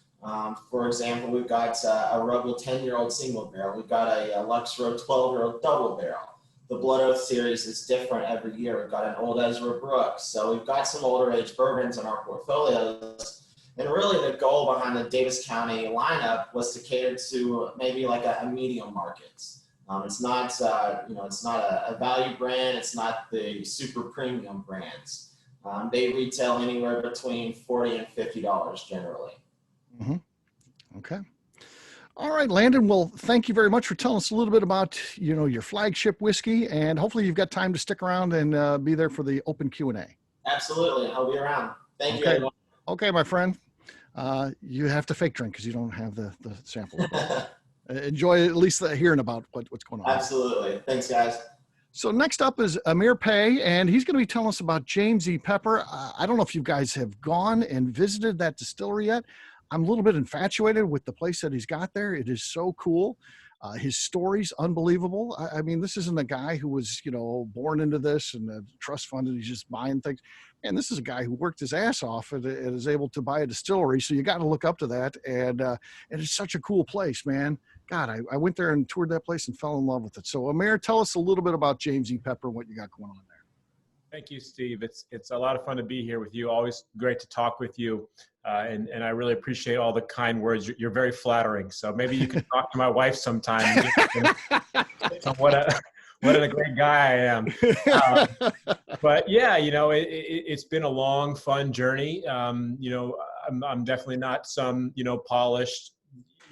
C: For example, we've got a Rebel 10-year-old single barrel. We've got a Lux Row 12-year-old double barrel. The Blood Oath series is different every year. We've got an old Ezra Brooks. So we've got some older age bourbons in our portfolios. And really the goal behind the Davis County lineup was to cater to maybe like a medium market. It's not, it's not a value brand. It's not the super premium brands. They retail anywhere between $40 and $50 generally.
A: Mm-hmm. Okay. All right, Landon. Well, thank you very much for telling us a little bit about, your flagship whiskey, and hopefully you've got time to stick around and be there for the open Q&A.
C: Absolutely. I'll be around. Thank you, everyone.
A: Okay, my friend. You have to fake drink because you don't have the sample. Enjoy at least hearing about what's going on.
C: Absolutely. Thanks, guys.
A: So next up is Amir Peay, and he's going to be telling us about James E. Pepper. I don't know if you guys have gone and visited that distillery yet. I'm a little bit infatuated with the place that he's got there. It is so cool. His story's unbelievable. I mean, this isn't a guy who was, born into this and trust fund and he's just buying things. And this is a guy who worked his ass off and is able to buy a distillery. So you got to look up to that. And it's such a cool place, man. God, I went there and toured that place and fell in love with it. So Amir, tell us a little bit about James E. Pepper and what you got going on there.
D: Thank you, Steve. It's a lot of fun to be here with you. Always great to talk with you. And I really appreciate all the kind words. You're very flattering. So maybe you can talk to my wife sometime. What a great guy I am. But yeah, it's been a long, fun journey. I'm definitely not some, polished,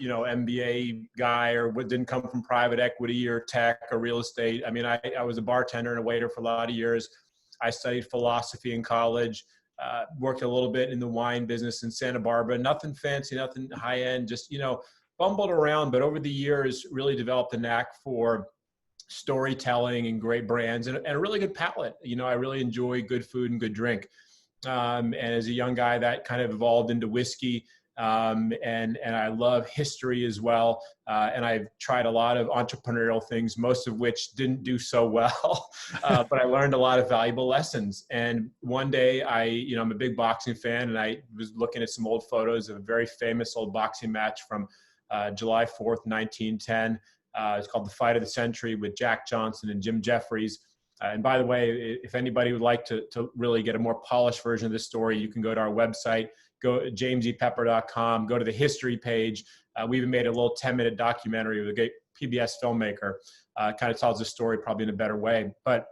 D: MBA guy or didn't come from private equity or tech or real estate. I mean, I was a bartender and a waiter for a lot of years. I studied philosophy in college, worked a little bit in the wine business in Santa Barbara, nothing fancy, nothing high end, just, bumbled around, but over the years really developed a knack for storytelling and great brands and a really good palate. I really enjoy good food and good drink. And as a young guy, that kind of evolved into whiskey. And I love history as well. And I've tried a lot of entrepreneurial things, most of which didn't do so well, but I learned a lot of valuable lessons. And one day I'm a big boxing fan and I was looking at some old photos of a very famous old boxing match from July 4th, 1910. It's called The Fight of the Century with Jack Johnson and Jim Jeffries. And by the way, if anybody would like to really get a more polished version of this story, you can go to our website, go jamesepepper.com, go to the history page. We even made a little 10-minute documentary with a great PBS filmmaker. Kind of tells the story probably in a better way. But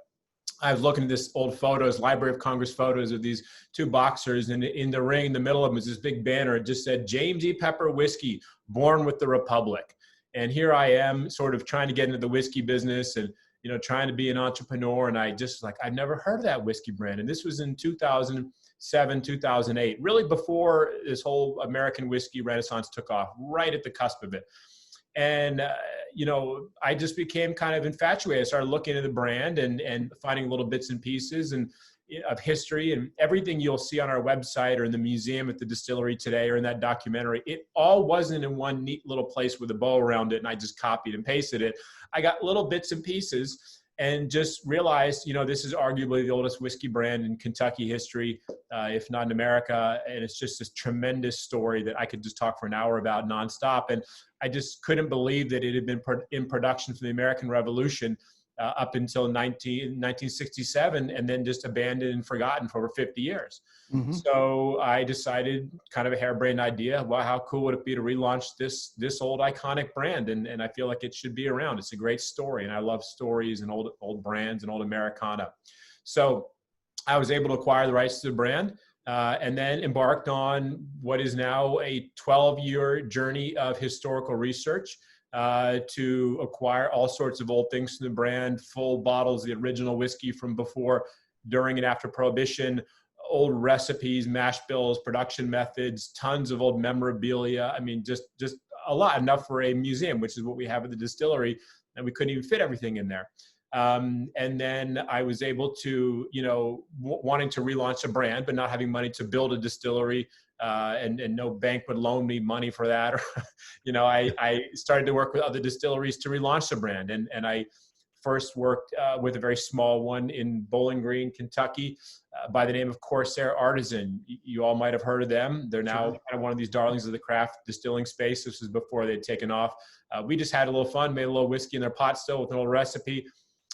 D: I was looking at this old photos, Library of Congress photos of these two boxers, and in the ring, in the middle of them was this big banner. It just said, James E. Pepper Whiskey, born with the Republic. And here I am sort of trying to get into the whiskey business and, trying to be an entrepreneur. And I just I've never heard of that whiskey brand. And this was in 2007, 2008, really before this whole American whiskey renaissance took off, right at the cusp of it. And, I just became kind of infatuated. I started looking at the brand and finding little bits and pieces of history, and everything you'll see on our website or in the museum at the distillery today or in that documentary. It all wasn't in one neat little place with a bow around it and I just copied and pasted it. I got little bits and pieces. and just realized, this is arguably the oldest whiskey brand in Kentucky history, if not in America. And it's just this tremendous story that I could just talk for an hour about nonstop. And I just couldn't believe that it had been in production from the American Revolution up until 1967, and then just abandoned and forgotten for over 50 years.
A: Mm-hmm.
D: So I decided, kind of a harebrained idea, well, how cool would it be to relaunch this old iconic brand? And I feel like it should be around. It's a great story, and I love stories and old brands and old Americana. So I was able to acquire the rights to the brand, and then embarked on what is now a 12-year journey of historical research to acquire all sorts of old things from the brand, full bottles, the original whiskey from before, during, and after Prohibition, old recipes, mash bills, production methods, tons of old memorabilia. I mean, just a lot, enough for a museum, which is what we have at the distillery, and we couldn't even fit everything in there. And then I was able to, wanting to relaunch a brand, but not having money to build a distillery, and no bank would loan me money for that. Or, I started to work with other distilleries to relaunch the brand. And I first worked with a very small one in Bowling Green, Kentucky, by the name of Corsair Artisan. You all might have heard of them. They're now kind of one of these darlings of the craft distilling space. This was before they'd taken off. We just had a little fun, made a little whiskey in their pot still with an old recipe.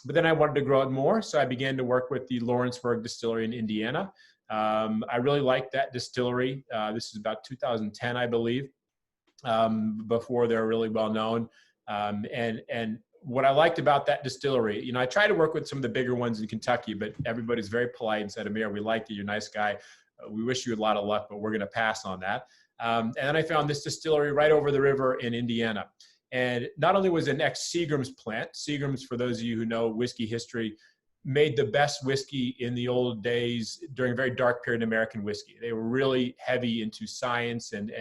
D: But then I wanted to grow it more, so I began to work with the Lawrenceburg Distillery in Indiana. I really liked that distillery. This is about 2010, I believe, before they're really well known. And what I liked about that distillery, I tried to work with some of the bigger ones in Kentucky, but everybody's very polite and said, Amir, we like you, you're a nice guy. We wish you a lot of luck, but we're going to pass on that. And then I found this distillery right over the river in Indiana. And not only was it an ex-Seagram's plant, Seagram's, for those of you who know whiskey history, made the best whiskey in the old days during a very dark period in American whiskey. They were really heavy into science and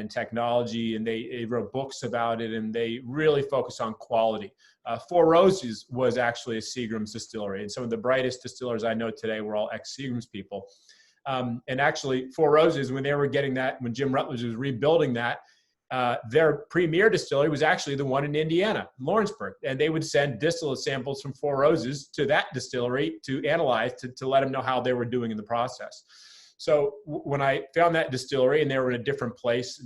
D: technology, and they wrote books about it, and they really focused on quality. Four Roses was actually a Seagram's distillery, and some of the brightest distillers I know today were all ex-Seagram's people. And actually, Four Roses, when they were getting that, when Jim Rutledge was rebuilding that, their premier distillery was actually the one in Indiana, Lawrenceburg, and they would send distillate samples from Four Roses to that distillery to analyze, to let them know how they were doing in the process. So when I found that distillery, and they were in a different place,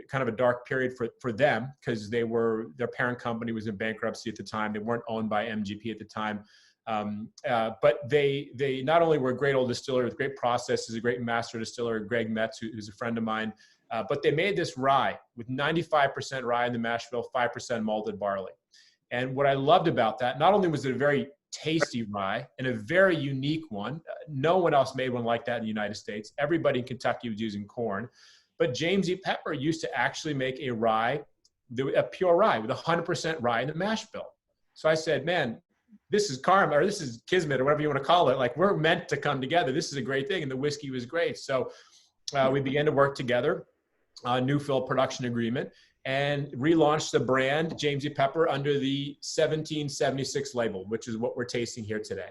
D: kind of a dark period for them, because their parent company was in bankruptcy at the time. They weren't owned by MGP at the time. But they not only were a great old distiller with great processes, a great master distiller, Greg Metz, who's a friend of mine, but they made this rye with 95% rye in the mash bill, 5% malted barley. And what I loved about that, not only was it a very tasty rye and a very unique one, no one else made one like that in the United States. Everybody in Kentucky was using corn, but James E. Pepper used to actually make a rye, a pure rye with 100% rye in the mash bill. So I said, man, this is karma, or this is kismet, or whatever you want to call it. Like, we're meant to come together. This is a great thing. And the whiskey was great. So we began to work together, new fill production agreement, and relaunched the brand James E. Pepper under the 1776 label, which is what we're tasting here today.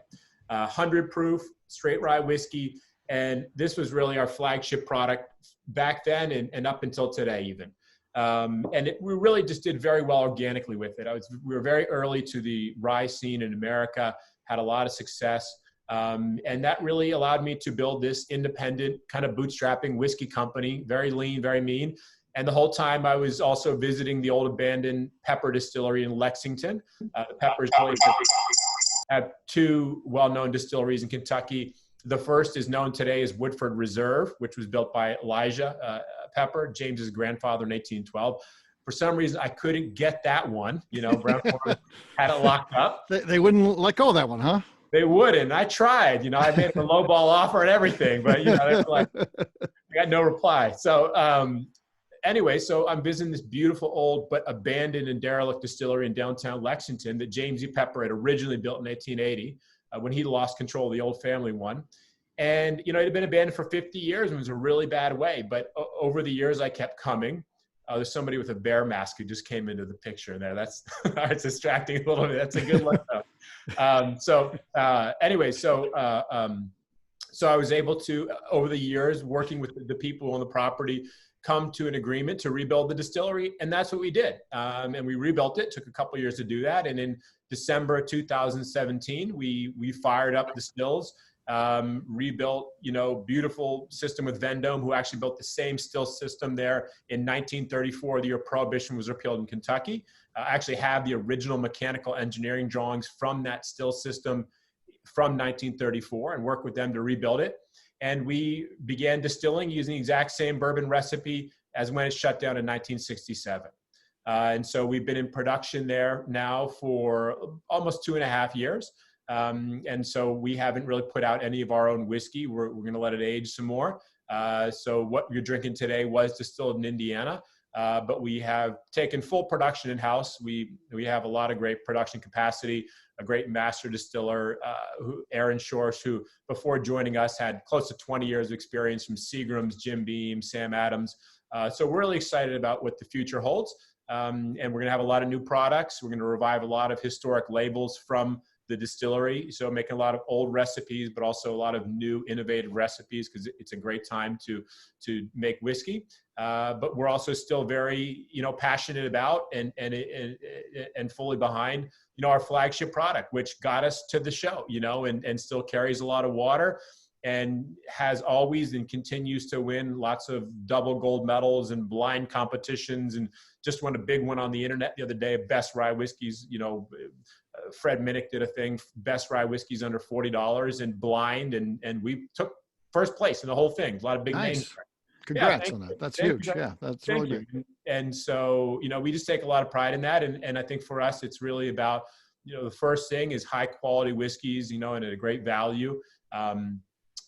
D: 100 proof, straight rye whiskey. And this was really our flagship product back then and up until today even. We really just did very well organically with it. We were very early to the rye scene in America, had a lot of success. And that really allowed me to build this independent kind of bootstrapping whiskey company, very lean, very mean. And the whole time I was also visiting the old abandoned Pepper distillery in Lexington. Peppers really have two well-known distilleries in Kentucky. The first is known today as Woodford Reserve, which was built by Elijah Pepper, James's grandfather, in 1812. For some reason, I couldn't get that one. Brown-Forman had it locked up.
A: They wouldn't let go of that one, huh?
D: They wouldn't. I tried. I made them a low ball offer and everything, but they were like, I got no reply. So anyway, so I'm visiting this beautiful old but abandoned and derelict distillery in downtown Lexington that James E. Pepper had originally built in 1880 when he lost control of the old family one. And, it had been abandoned for 50 years and was a really bad way. But over the years, I kept coming. There's somebody with a bear mask who just came into the picture there. That's it's distracting a little bit. That's a good look though. So I was able to, over the years, working with the people on the property, come to an agreement to rebuild the distillery, and that's what we did. And we rebuilt it. Took a couple years to do that, and in December 2017, we fired up the stills, rebuilt, beautiful system with Vendome, who actually built the same still system there in 1934, the year Prohibition was repealed in Kentucky. I actually have the original mechanical engineering drawings from that still system from 1934 and worked with them to rebuild it. And we began distilling using the exact same bourbon recipe as when it shut down in 1967. And so we've been in production there now for almost 2.5 years. And so we haven't really put out any of our own whiskey. We're going to let it age some more. So what you're drinking today was distilled in Indiana, but we have taken full production in-house. We have a lot of great production capacity, a great master distiller, Aaron Schorsch, who before joining us had close to 20 years of experience from Seagram's, Jim Beam, Sam Adams. So we're really excited about what the future holds. And we're going to have a lot of new products. We're going to revive a lot of historic labels from the distillery. So making a lot of old recipes, but also a lot of new innovative recipes, because it's a great time to make whiskey. But we're also still very, passionate about and fully behind, our flagship product, which got us to the show, and still carries a lot of water and has always and continues to win lots of double gold medals and blind competitions, and just won a big one on the internet the other day, best rye whiskeys. Fred Minnick did a thing, best rye whiskeys under $40 and blind, and we took first place in the whole thing. A lot of big names.
A: Congrats on that. That's huge. Yeah, that's really big.
D: And so, we just take a lot of pride in that. And I think for us, it's really about, the first thing is high quality whiskeys, and at a great value.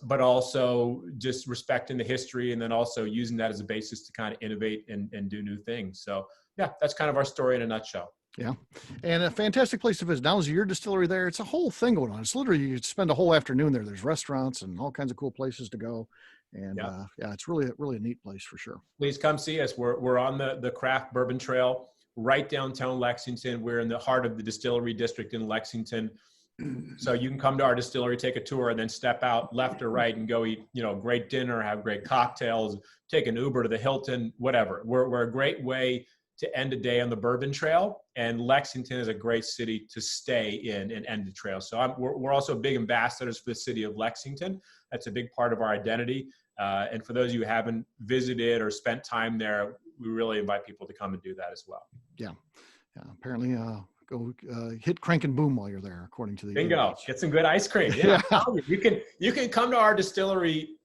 D: But also just respecting the history, and then also using that as a basis to kind of innovate and do new things. So yeah, that's kind of our story in a nutshell.
A: Yeah. And a fantastic place to visit. Now is your distillery there. It's a whole thing going on. It's literally, you spend a whole afternoon there. There's restaurants and all kinds of cool places to go. And it's really a neat place for sure.
D: Please come see us. We're on the craft bourbon trail right downtown Lexington. We're in the heart of the distillery district in Lexington. So you can come to our distillery, take a tour, and then step out left or right and go eat, great dinner, have great cocktails, take an Uber to the Hilton, whatever. We're a great way to end a day on the bourbon trail, and Lexington is a great city to stay in and end the trail. So we're also big ambassadors for the city of Lexington. That's a big part of our identity. And for those of you who haven't visited or spent time there, we really invite people to come and do that as well. Yeah.
A: Apparently, go hit Crank and Boom while you're there, according to the
D: bingo. Get some good ice cream. Yeah. You can come to our distillery,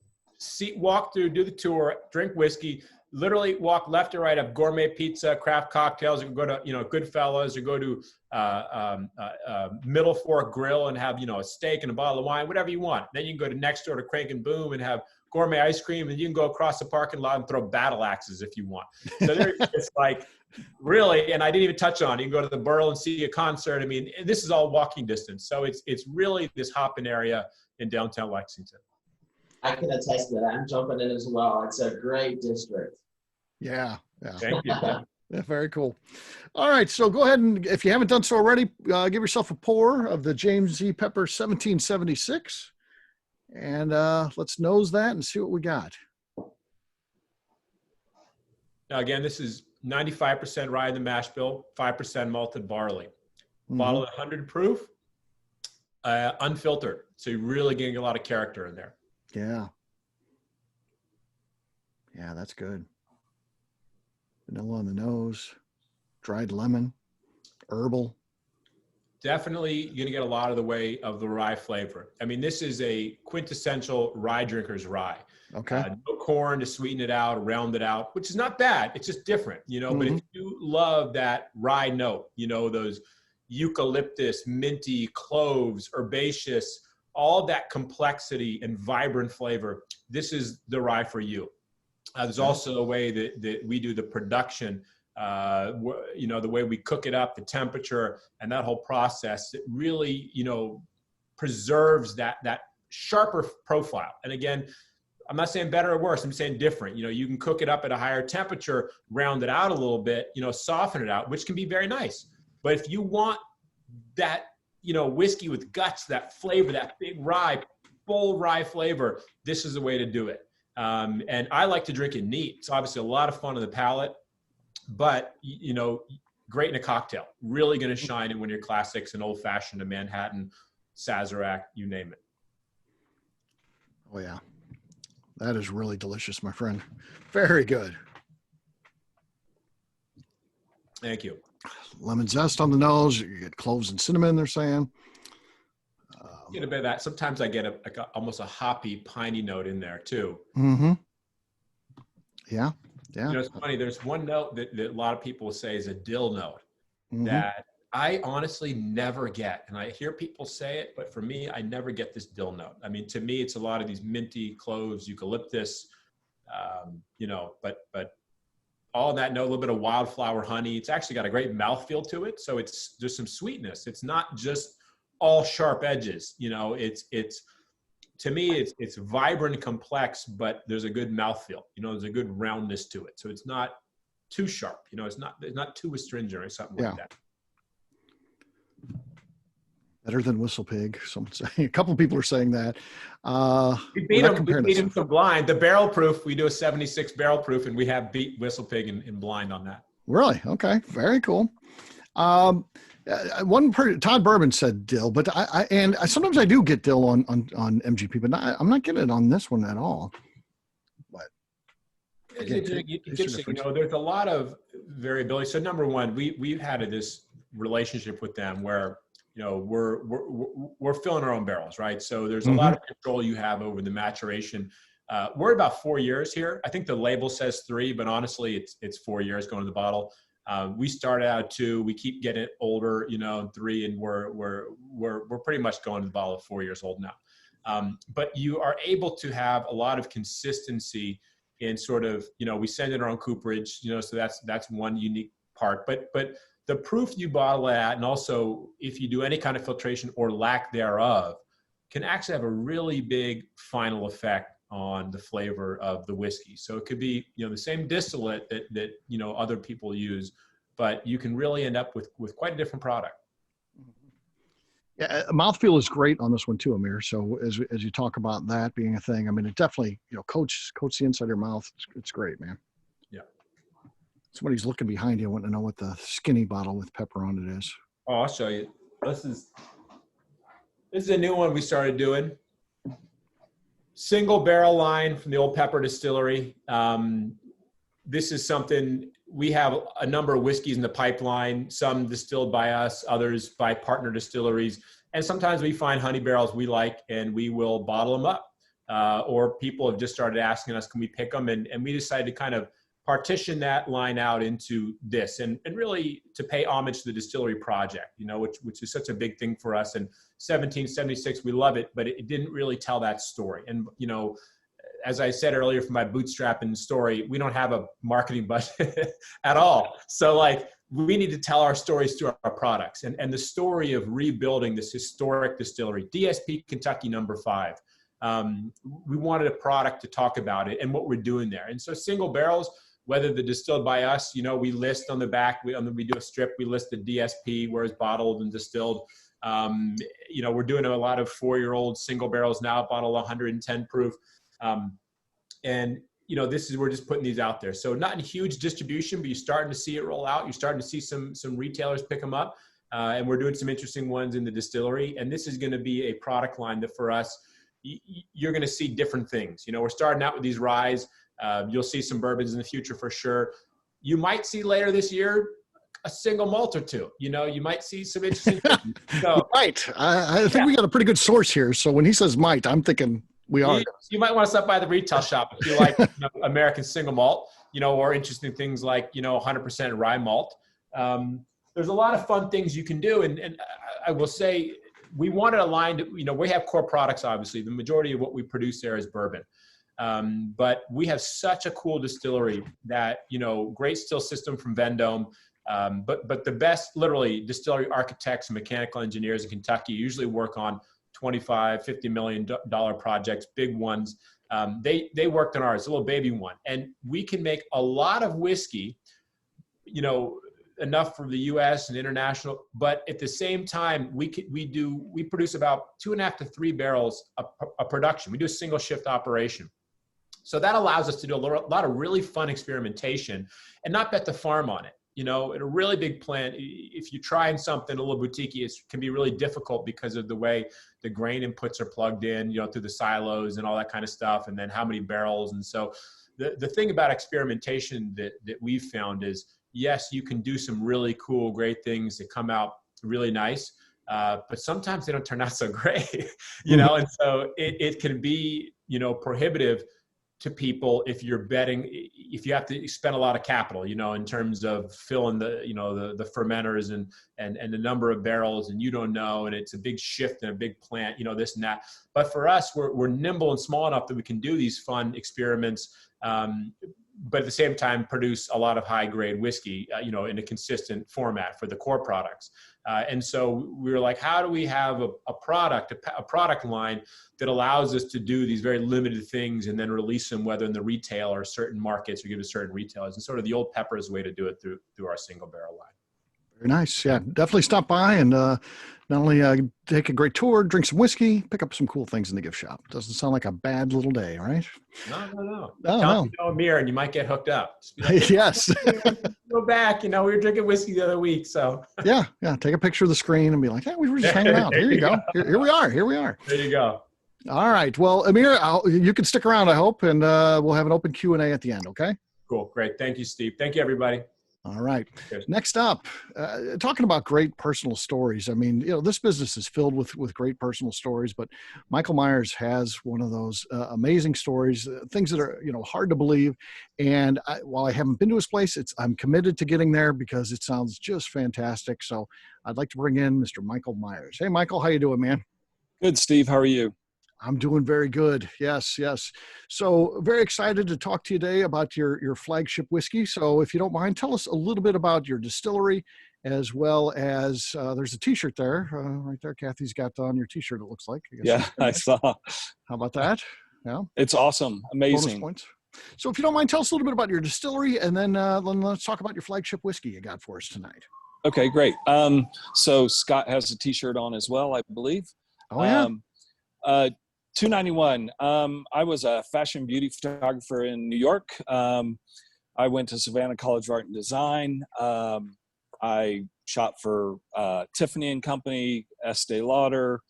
D: walk through, do the tour, drink whiskey. Literally walk left or right, have gourmet pizza, craft cocktails. You can go to, Goodfellas, or go to Middle Fork Grill and have, a steak and a bottle of wine, whatever you want. Then you can go to next door to Crank and Boom and have gourmet ice cream, and you can go across the parking lot and throw battle axes if you want. So it's like really, and I didn't even touch on it. You can go to the Burl and see a concert. I mean, this is all walking distance. So it's really this hopping area in downtown Lexington.
C: I can attest to that. I'm jumping in as well. It's a great district.
A: Yeah.
D: Thank you.
A: Yeah, very cool. All right. So go ahead, and if you haven't done so already, give yourself a pour of the James Z. Pepper 1776. And let's nose that and see what we got.
D: Now, again, this is 95% rye in the mash bill, 5% malted barley. Bottle at 100 proof, unfiltered. So you're really getting a lot of character in there.
A: Yeah. Yeah, that's good. Vanilla on the nose, dried lemon, herbal.
D: Definitely going to get a lot of the way of the rye flavor. I mean, this is a quintessential rye drinker's rye. Okay. No corn to sweeten it out, round it out, which is not bad. It's just different, but if you love that rye note, those eucalyptus, minty, cloves, herbaceous, all that complexity and vibrant flavor, this is the rye for you. There's also a way that we do the production, the way we cook it up, the temperature, and that whole process, it really, preserves that sharper profile. And again, I'm not saying better or worse, I'm saying different. You can cook it up at a higher temperature, round it out a little bit, soften it out, which can be very nice. But if you want that, whiskey with guts, that flavor, that big rye, full rye flavor, this is the way to do it. And I like to drink it neat. It's obviously a lot of fun on the palate, but you know, great in a cocktail. Really going to shine in one of your classics, an old fashioned, a Manhattan, Sazerac, you name it.
A: Oh yeah, that is really delicious, my friend. Very good.
D: Thank you.
A: Lemon zest on the nose. You get cloves and cinnamon, they're saying.
D: Get a bit of that. Sometimes I get almost a hoppy, piney note in there too.
A: Mm-hmm. Yeah. Yeah.
D: You know, it's funny. There's one note that a lot of people say is a dill note
A: Mm-hmm.
D: that I honestly never get. And I hear people say it, but for me, I never get this dill note. I mean, to me, it's a lot of these minty cloves, eucalyptus, you know, but all that note, a little bit of wildflower honey. It's actually got a great mouthfeel to it. So there's some sweetness. It's not just all sharp edges. You know, to me, it's vibrant and complex, but there's a good mouthfeel. You know, there's a good roundness to it. So it's not too sharp. You know, it's not too astringent or something like that.
A: Better than Whistle Pig, some say. A couple of people are saying that.
D: We beat him to blind. The barrel proof, we do a 76 barrel proof, and we have beat Whistle Pig in blind on that.
A: Really? Okay. Very cool. Todd Bourbon said dill, but I sometimes I do get dill on MGP, but I'm not getting it on this one at all. But
D: it's interesting. You know, there's a lot of variability. So number one, we've had this relationship with them where, you know, we're filling our own barrels, right? So there's a lot of control you have over the maturation. We're about 4 years here. I think the label says 3, but honestly, it's 4 years going to the bottle. We started out at 2. We keep getting older, you know, 3, and we're pretty much going to the bottle at 4 years old now. But you are able to have a lot of consistency in sort of, you know, we send in our own cooperage, you know, so that's one unique part. But the proof you bottle at, and also if you do any kind of filtration or lack thereof, can actually have a really big final effect on the flavor of the whiskey. So it could be, you know, the same distillate that you know, other people use, but you can really end up with quite a different product.
A: Yeah, mouthfeel is great on this one too, Amir. So as you talk about that being a thing, I mean, it definitely, you know, coats the inside of your mouth. It's great, man.
D: Yeah.
A: Somebody's looking behind you. I want to know what the skinny bottle with pepper on it is.
D: Oh, I'll show you. This is a new one we started doing. Single barrel line from the old Pepper Distillery. This is something, we have a number of whiskeys in the pipeline, some distilled by us, others by partner distilleries. And sometimes we find honey barrels we like and we will bottle them up. Or people have just started asking us, can we pick them? And we decided to kind of partition that line out into this and really to pay homage to the distillery project, you know, which is such a big thing for us. And 1776, we love it, but it didn't really tell that story. And, you know, as I said earlier from my bootstrapping story, we don't have a marketing budget at all. So like, we need to tell our stories through our products and the story of rebuilding this historic distillery, DSP Kentucky #5. We wanted a product to talk about it and what we're doing there. And so single barrels, whether they're distilled by us, you know, we list on the back, we do a strip, we list the DSP, where it's bottled and distilled. You know, we're doing a lot of 4-year-old single barrels now, bottle 110 proof. And, you know, we're just putting these out there. So not in huge distribution, but you're starting to see it roll out. You're starting to see some retailers pick them up. And we're doing some interesting ones in the distillery. And this is going to be a product line that for us, you're going to see different things. You know, we're starting out with these ryes. You'll see some bourbons in the future for sure. You might see later this year a single malt or two. You know, you might see some interesting things. So,
A: right. I think we got a pretty good source here. So when he says might, I'm thinking we are.
D: You might want to stop by the retail shop if you like, you know, American single malt, you know, or interesting things like, you know, 100% rye malt. There's a lot of fun things you can do. And I will say, we wanted a line to, you know, we have core products, obviously. The majority of what we produce there is bourbon. But we have such a cool distillery that, you know, great still system from Vendome. But the best, literally, distillery architects and mechanical engineers in Kentucky usually work on $25, $50 million projects, big ones. They worked on ours, a little baby one. And we can make a lot of whiskey, you know, enough for the U.S. and international, but at the same time, we produce about 2.5 to 3 barrels a production. We do a single shift operation. So that allows us to do a lot of really fun experimentation and not bet the farm on it. You know, in a really big plant, if you're trying something a little boutique, it can be really difficult because of the way the grain inputs are plugged in, you know, through the silos and all that kind of stuff, and then how many barrels. And so the thing about experimentation that we've found is, yes, you can do some really cool, great things that come out really nice, but sometimes they don't turn out so great, you know, and so it can be, you know, prohibitive to people if you're betting, if you have to spend a lot of capital, you know, in terms of filling the, you know, the fermenters and the number of barrels, and you don't know, and it's a big shift in a big plant, you know, this and that. But for us, we're nimble and small enough that we can do these fun experiments, but at the same time produce a lot of high grade whiskey, you know, in a consistent format for the core products. And so we were like, how do we have a product line that allows us to do these very limited things and then release them, whether in the retail or certain markets or give to certain retailers, and sort of the old Pepper's way to do it through our single barrel line.
A: Very nice. Yeah, definitely stop by and not only take a great tour, drink some whiskey, pick up some cool things in the gift shop. Doesn't sound like a bad little day, right?
D: No.
A: Oh,
D: Tell me you know Amir, and you might get hooked up. Like,
A: yes.
D: Go back. You know, we were drinking whiskey the other week, so.
A: Yeah. Take a picture of the screen and be like, "Hey, we were just hanging out. Here you go. Here we are. Here we are."
D: There you go.
A: All right. Well, Amir, you can stick around, I hope, and we'll have an open Q&A at the end. Okay.
D: Cool. Great. Thank you, Steve. Thank you, everybody.
A: All right.
D: Cheers.
A: Next up, talking about great personal stories. I mean, you know, this business is filled with great personal stories, but Michael Myers has one of those amazing stories, things that are, you know, hard to believe. And while I haven't been to his place, I'm committed to getting there because it sounds just fantastic. So I'd like to bring in Mr. Michael Myers. Hey, Michael, how you doing, man?
E: Good, Steve. How are you?
A: I'm doing very good. Yes. So very excited to talk to you today about your flagship whiskey. So if you don't mind, tell us a little bit about your distillery, as well as there's a t-shirt there, right there. Kathy's got on your t-shirt, it looks like.
E: I saw.
A: How about that? Yeah.
E: It's awesome. Amazing.
A: Bonus points. So if you don't mind, tell us a little bit about your distillery, and then let's talk about your flagship whiskey you got for us tonight.
E: Okay, great. So Scott has a t-shirt on as well, I believe.
A: Oh, yeah.
E: $2.91. I was a fashion beauty photographer in New York. I went to Savannah College of Art and Design. I shot for Tiffany and Company, Estee Lauder,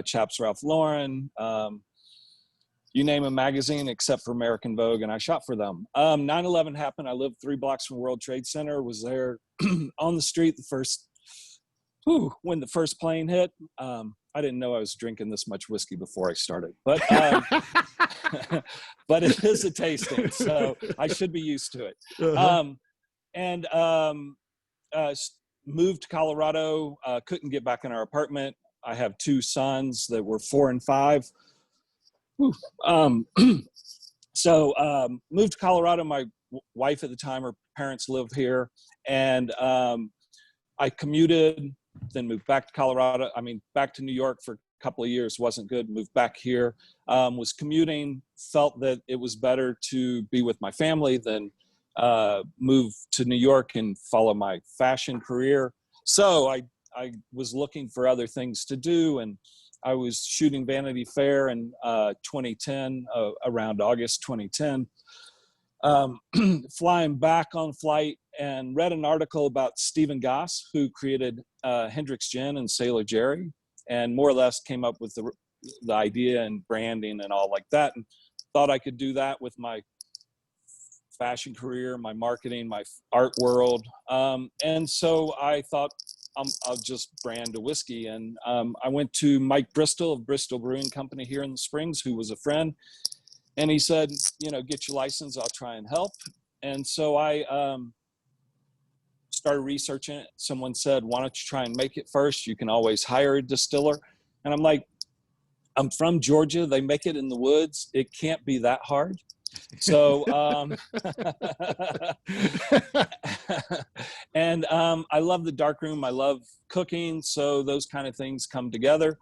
E: Chaps Ralph Lauren, you name a magazine except for American Vogue, and I shot for them. 9/11 happened. I lived 3 blocks from World Trade Center, was there on the street when the first plane hit. I didn't know I was drinking this much whiskey before I started, but but it is a tasting, so I should be used to it. Moved to Colorado, couldn't get back in our apartment. I have 2 sons that were 4 and 5. So moved to Colorado. My wife at the time, her parents lived here, and I commuted, then moved back to Colorado. Back to New York for a couple of years. Wasn't good. Moved back here. Was commuting. Felt that it was better to be with my family than move to New York and follow my fashion career. So I was looking for other things to do, and I was shooting Vanity Fair in 2010, around August 2010. Flying back on flight and read an article about Stephen Goss, who created Hendrick's Gin and Sailor Jerry, and more or less came up with the idea and branding and all like that, and thought I could do that with my fashion career, my marketing, my art world. And so I thought I'll just brand a whiskey. And I went to Mike Bristol of Bristol Brewing Company here in the Springs, who was a friend. And he said, get your license, I'll try and help. And so I started researching it. Someone said, why don't you try and make it first? You can always hire a distiller. And I'm like, I'm from Georgia. They make it in the woods. It can't be that hard. So, and I love the darkroom. I love cooking. So those kind of things come together.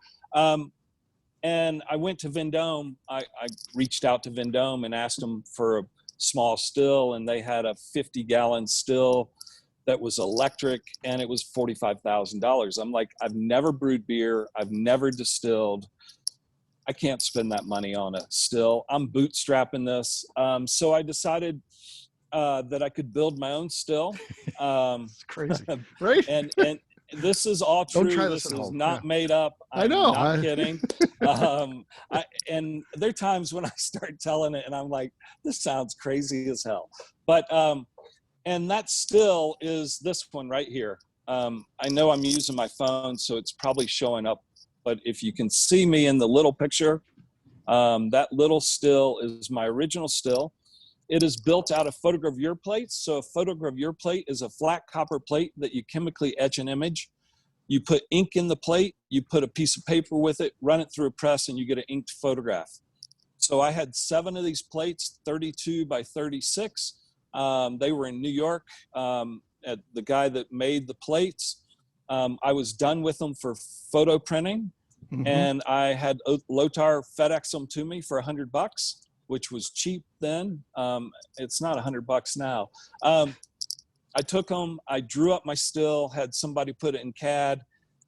E: And I went to Vendome. I reached out to Vendome and asked them for a small still, and they had a 50-gallon still that was electric, and it was $45,000. I'm like, I've never brewed beer. I've never distilled. I can't spend that money on a still. I'm bootstrapping this. So I decided that I could build my own still.
A: It's crazy, right?
E: And this is all
A: Don't
E: true.
A: try
E: This
A: this at
E: is
A: home.
E: not
A: Yeah.
E: made up.
A: I
E: I'm
A: know.
E: not kidding. And there are times when I start telling it and I'm like, this sounds crazy as hell. But, and that still is this one right here. I know I'm using my phone, so it's probably showing up. But if you can see me in the little picture, that little still is my original still. It is built out of photogravure plates. So a photogravure plate is a flat copper plate that you chemically etch an image. You put ink in the plate, you put a piece of paper with it, run it through a press, and you get an inked photograph. So I had 7 of these plates, 32 by 36. They were in New York at the guy that made the plates. I was done with them for photo printing.
A: Mhm.
E: And I had Lothar FedEx them to me for $100, which was cheap then. It's not $100 now. I took them, I drew up my still, had somebody put it in CAD.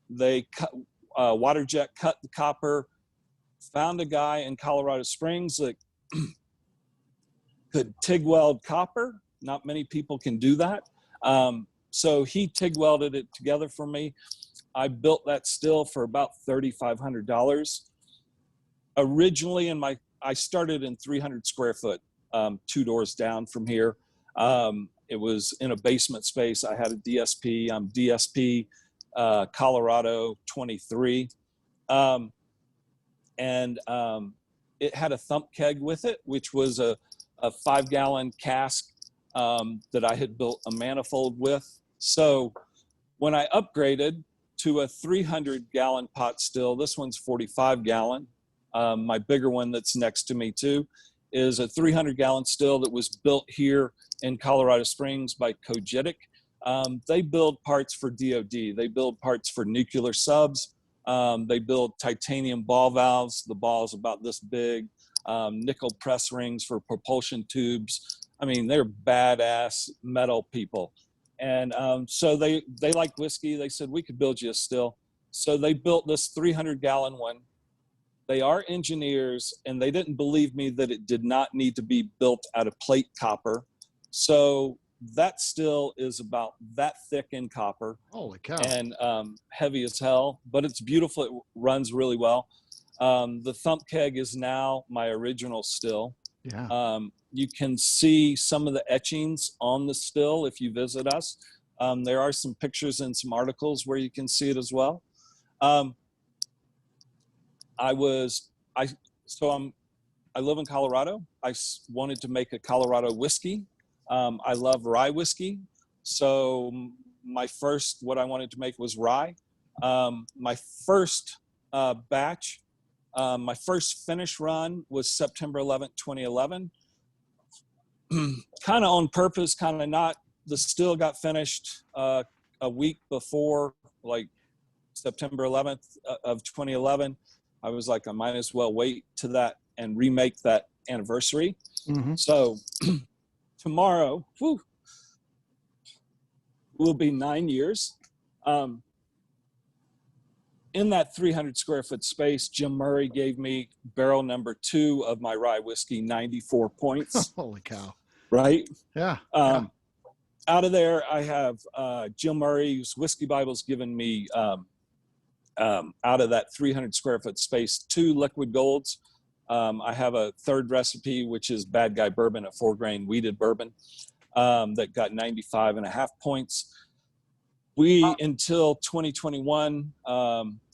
E: They cut, water jet cut the copper, found a guy in Colorado Springs that could TIG weld copper. Not many people can do that. So he TIG welded it together for me. I built that still for about $3,500. Originally I started in 300 square foot, 2 doors down from here. It was in a basement space. I had a DSP. I'm DSP Colorado 23. It had a thump keg with it, which was a 5-gallon cask that I had built a manifold with. So when I upgraded to a 300-gallon pot still, this one's 45-gallon. My bigger one that's next to me too is a 300-gallon still that was built here in Colorado Springs by Cogetic. They build parts for DOD. They build parts for nuclear subs. They build titanium ball valves. The ball's about this big. Nickel press rings for propulsion tubes. I mean, they're badass metal people. And so they like whiskey. They said, we could build you a still. So they built this 300-gallon one. They are engineers, and they didn't believe me that it did not need to be built out of plate copper. So that still is about that thick in copper.
A: Holy cow.
E: And heavy as hell, but it's beautiful. It runs really well. The thump keg is now my original still.
A: Yeah.
E: You can see some of the etchings on the still if you visit us. There are some pictures and some articles where you can see it as well. I live in Colorado. I wanted to make a Colorado whiskey. I love rye whiskey. So what I wanted to make was rye. My first batch, my first finish run was September 11th, 2011. Kind of on purpose, kind of not. The still got finished a week before, like September 11th of 2011. I was like, I might as well wait to that and remake that anniversary.
A: Mm-hmm.
E: So tomorrow, will be 9 years. In that 300 square foot space, Jim Murray gave me barrel number 2 of my rye whiskey, 94 points.
A: Holy cow.
E: Right?
A: Yeah.
E: Out of there, I have Jim Murray's Whiskey Bible's given me, out of that 300 square foot space, 2 liquid golds. I have a third recipe, which is Bad Guy Bourbon, a 4-grain wheated bourbon that got 95.5 points. Until 2021,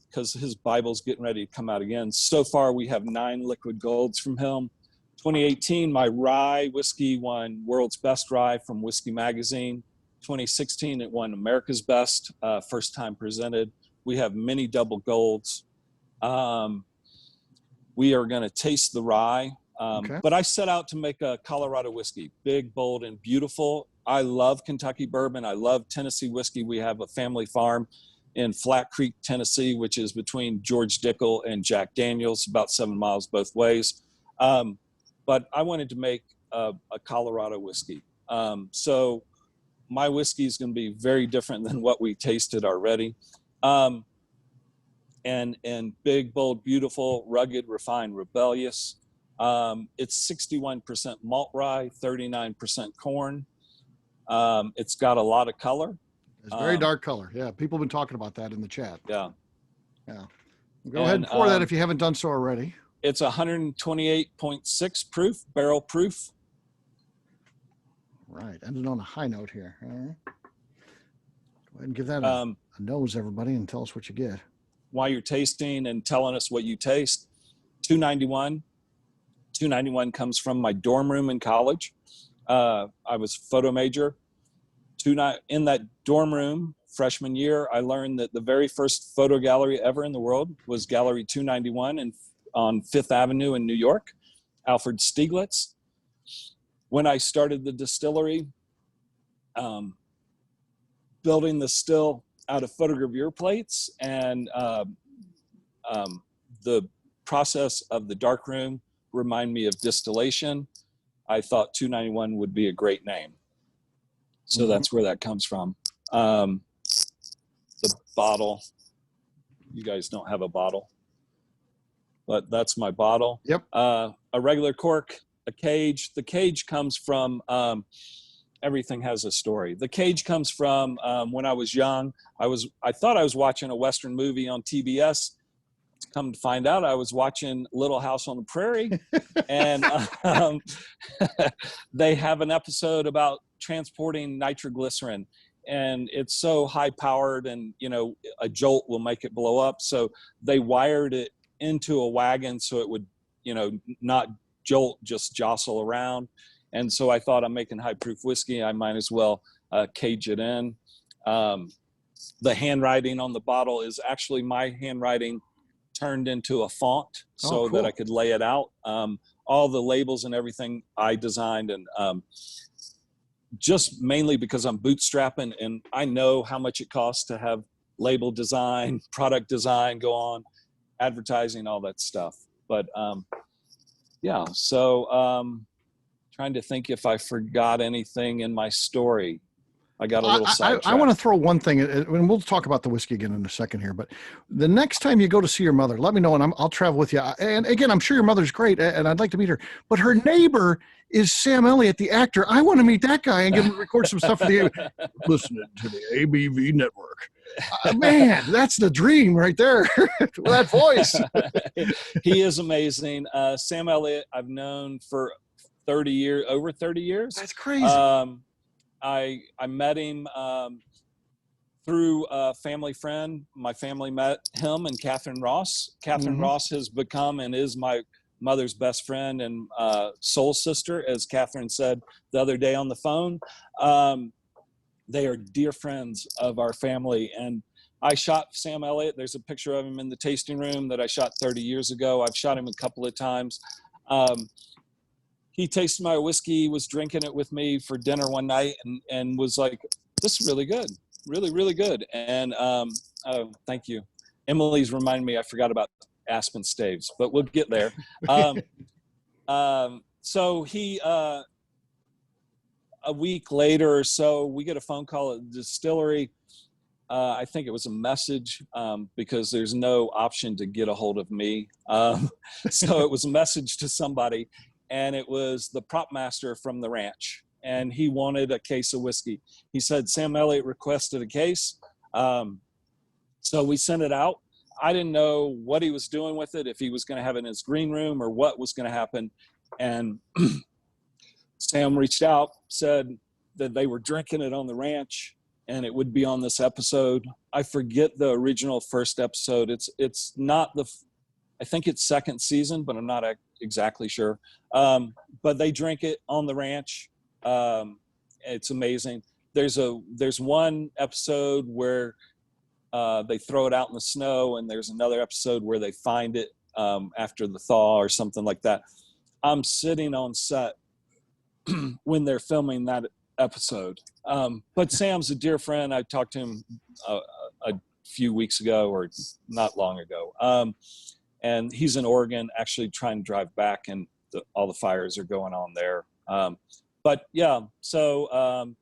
E: because his Bible's getting ready to come out again. So far, we have 9 liquid golds from him. 2018, my rye whiskey won World's Best Rye from Whiskey Magazine. 2016, it won America's Best, first time presented. We have many double golds. We are going to taste the rye.
A: Okay.
E: But I set out to make a Colorado whiskey, big, bold, and beautiful. I love Kentucky bourbon. I love Tennessee whiskey. We have a family farm in Flat Creek, Tennessee, which is between George Dickel and Jack Daniels, about 7 miles both ways. But I wanted to make a Colorado whiskey. So my whiskey is going to be very different than what we tasted already. and big, bold, beautiful, rugged, refined, rebellious. It's 61% malt rye, 39% corn. It's got a lot of color.
A: It's very dark color. Yeah, people have been talking about that in the chat.
E: Yeah.
A: Yeah. Go ahead and pour that if you haven't done so already.
E: It's 128.6 proof, barrel proof.
A: Right. Ended on a high note here. All right. Go ahead and give that a nose, everybody, and tell us what you get.
E: While you're tasting and telling us what you taste, 291. 291 comes from my dorm room in college. I was photo major. In that dorm room, freshman year, I learned that the very first photo gallery ever in the world was Gallery 291 on Fifth Avenue in New York, Alfred Stieglitz. When I started the distillery, building the still out of photogravure plates, and the process of the darkroom remind me of distillation, I thought 291 would be a great name. So that's where that comes from. The bottle, you guys don't have a bottle, but that's my bottle.
A: Yep.
E: A regular cork, a cage. The cage comes from, everything has a story. The cage comes from when I was young. I thought I was watching a Western movie on TBS. Come to find out, I was watching Little House on the Prairie, and they have an episode about transporting nitroglycerin, and it's so high powered, and a jolt will make it blow up. So they wired it into a wagon so it would, not jolt, just jostle around. And so I thought, I'm making high proof whiskey, I might as well cage it in. The handwriting on the bottle is actually my handwriting turned into a font so that I could lay it out. All the labels and everything I designed, and just mainly because I'm bootstrapping and I know how much it costs to have label design, product design go on, advertising, all that stuff. But yeah, so trying to think if I forgot anything in my story. I got a little sidetracked.
A: I want to throw one thing, and we'll talk about the whiskey again in a second here, but the next time you go to see your mother, let me know, and I'll travel with you. And again, I'm sure your mother's great, and I'd like to meet her, but her neighbor is Sam Elliott, the actor. I want to meet that guy and get him to record some stuff for the listening to the ABV Network. Man, that's the dream right there. That voice.
E: He is amazing. Sam Elliott, I've known for over 30 years.
A: That's crazy.
E: I met him through a family friend. My family met him and Catherine Ross. Catherine Ross has become and is my mother's best friend and soul sister, as Catherine said the other day on the phone. They are dear friends of our family. And I shot Sam Elliott. There's a picture of him in the tasting room that I shot 30 years ago. I've shot him a couple of times. He tasted my whiskey, was drinking it with me for dinner one night, and was like, "This is really good, really, really good." And thank you. Emily's reminded me I forgot about Aspen Staves, but we'll get there. So he, a week later or so, we get a phone call at the distillery. I think it was a message because there's no option to get a hold of me. So it was a message to somebody. And it was the prop master from the ranch, and he wanted a case of whiskey. He said Sam Elliott requested a case, so we sent it out. I didn't know what he was doing with it, if he was going to have it in his green room or what was going to happen. And Sam reached out, said that they were drinking it on the ranch, and it would be on this episode. I forget the original first episode. It's not I think it's second season, but I'm not exactly sure. But they drink it on the ranch. It's amazing. There's one episode where they throw it out in the snow, and there's another episode where they find it after the thaw or something like that. I'm sitting on set when they're filming that episode. But Sam's a dear friend. I talked to him a few weeks ago, or not long ago. And he's in Oregon, actually trying to drive back, and all the fires are going on there. But yeah, so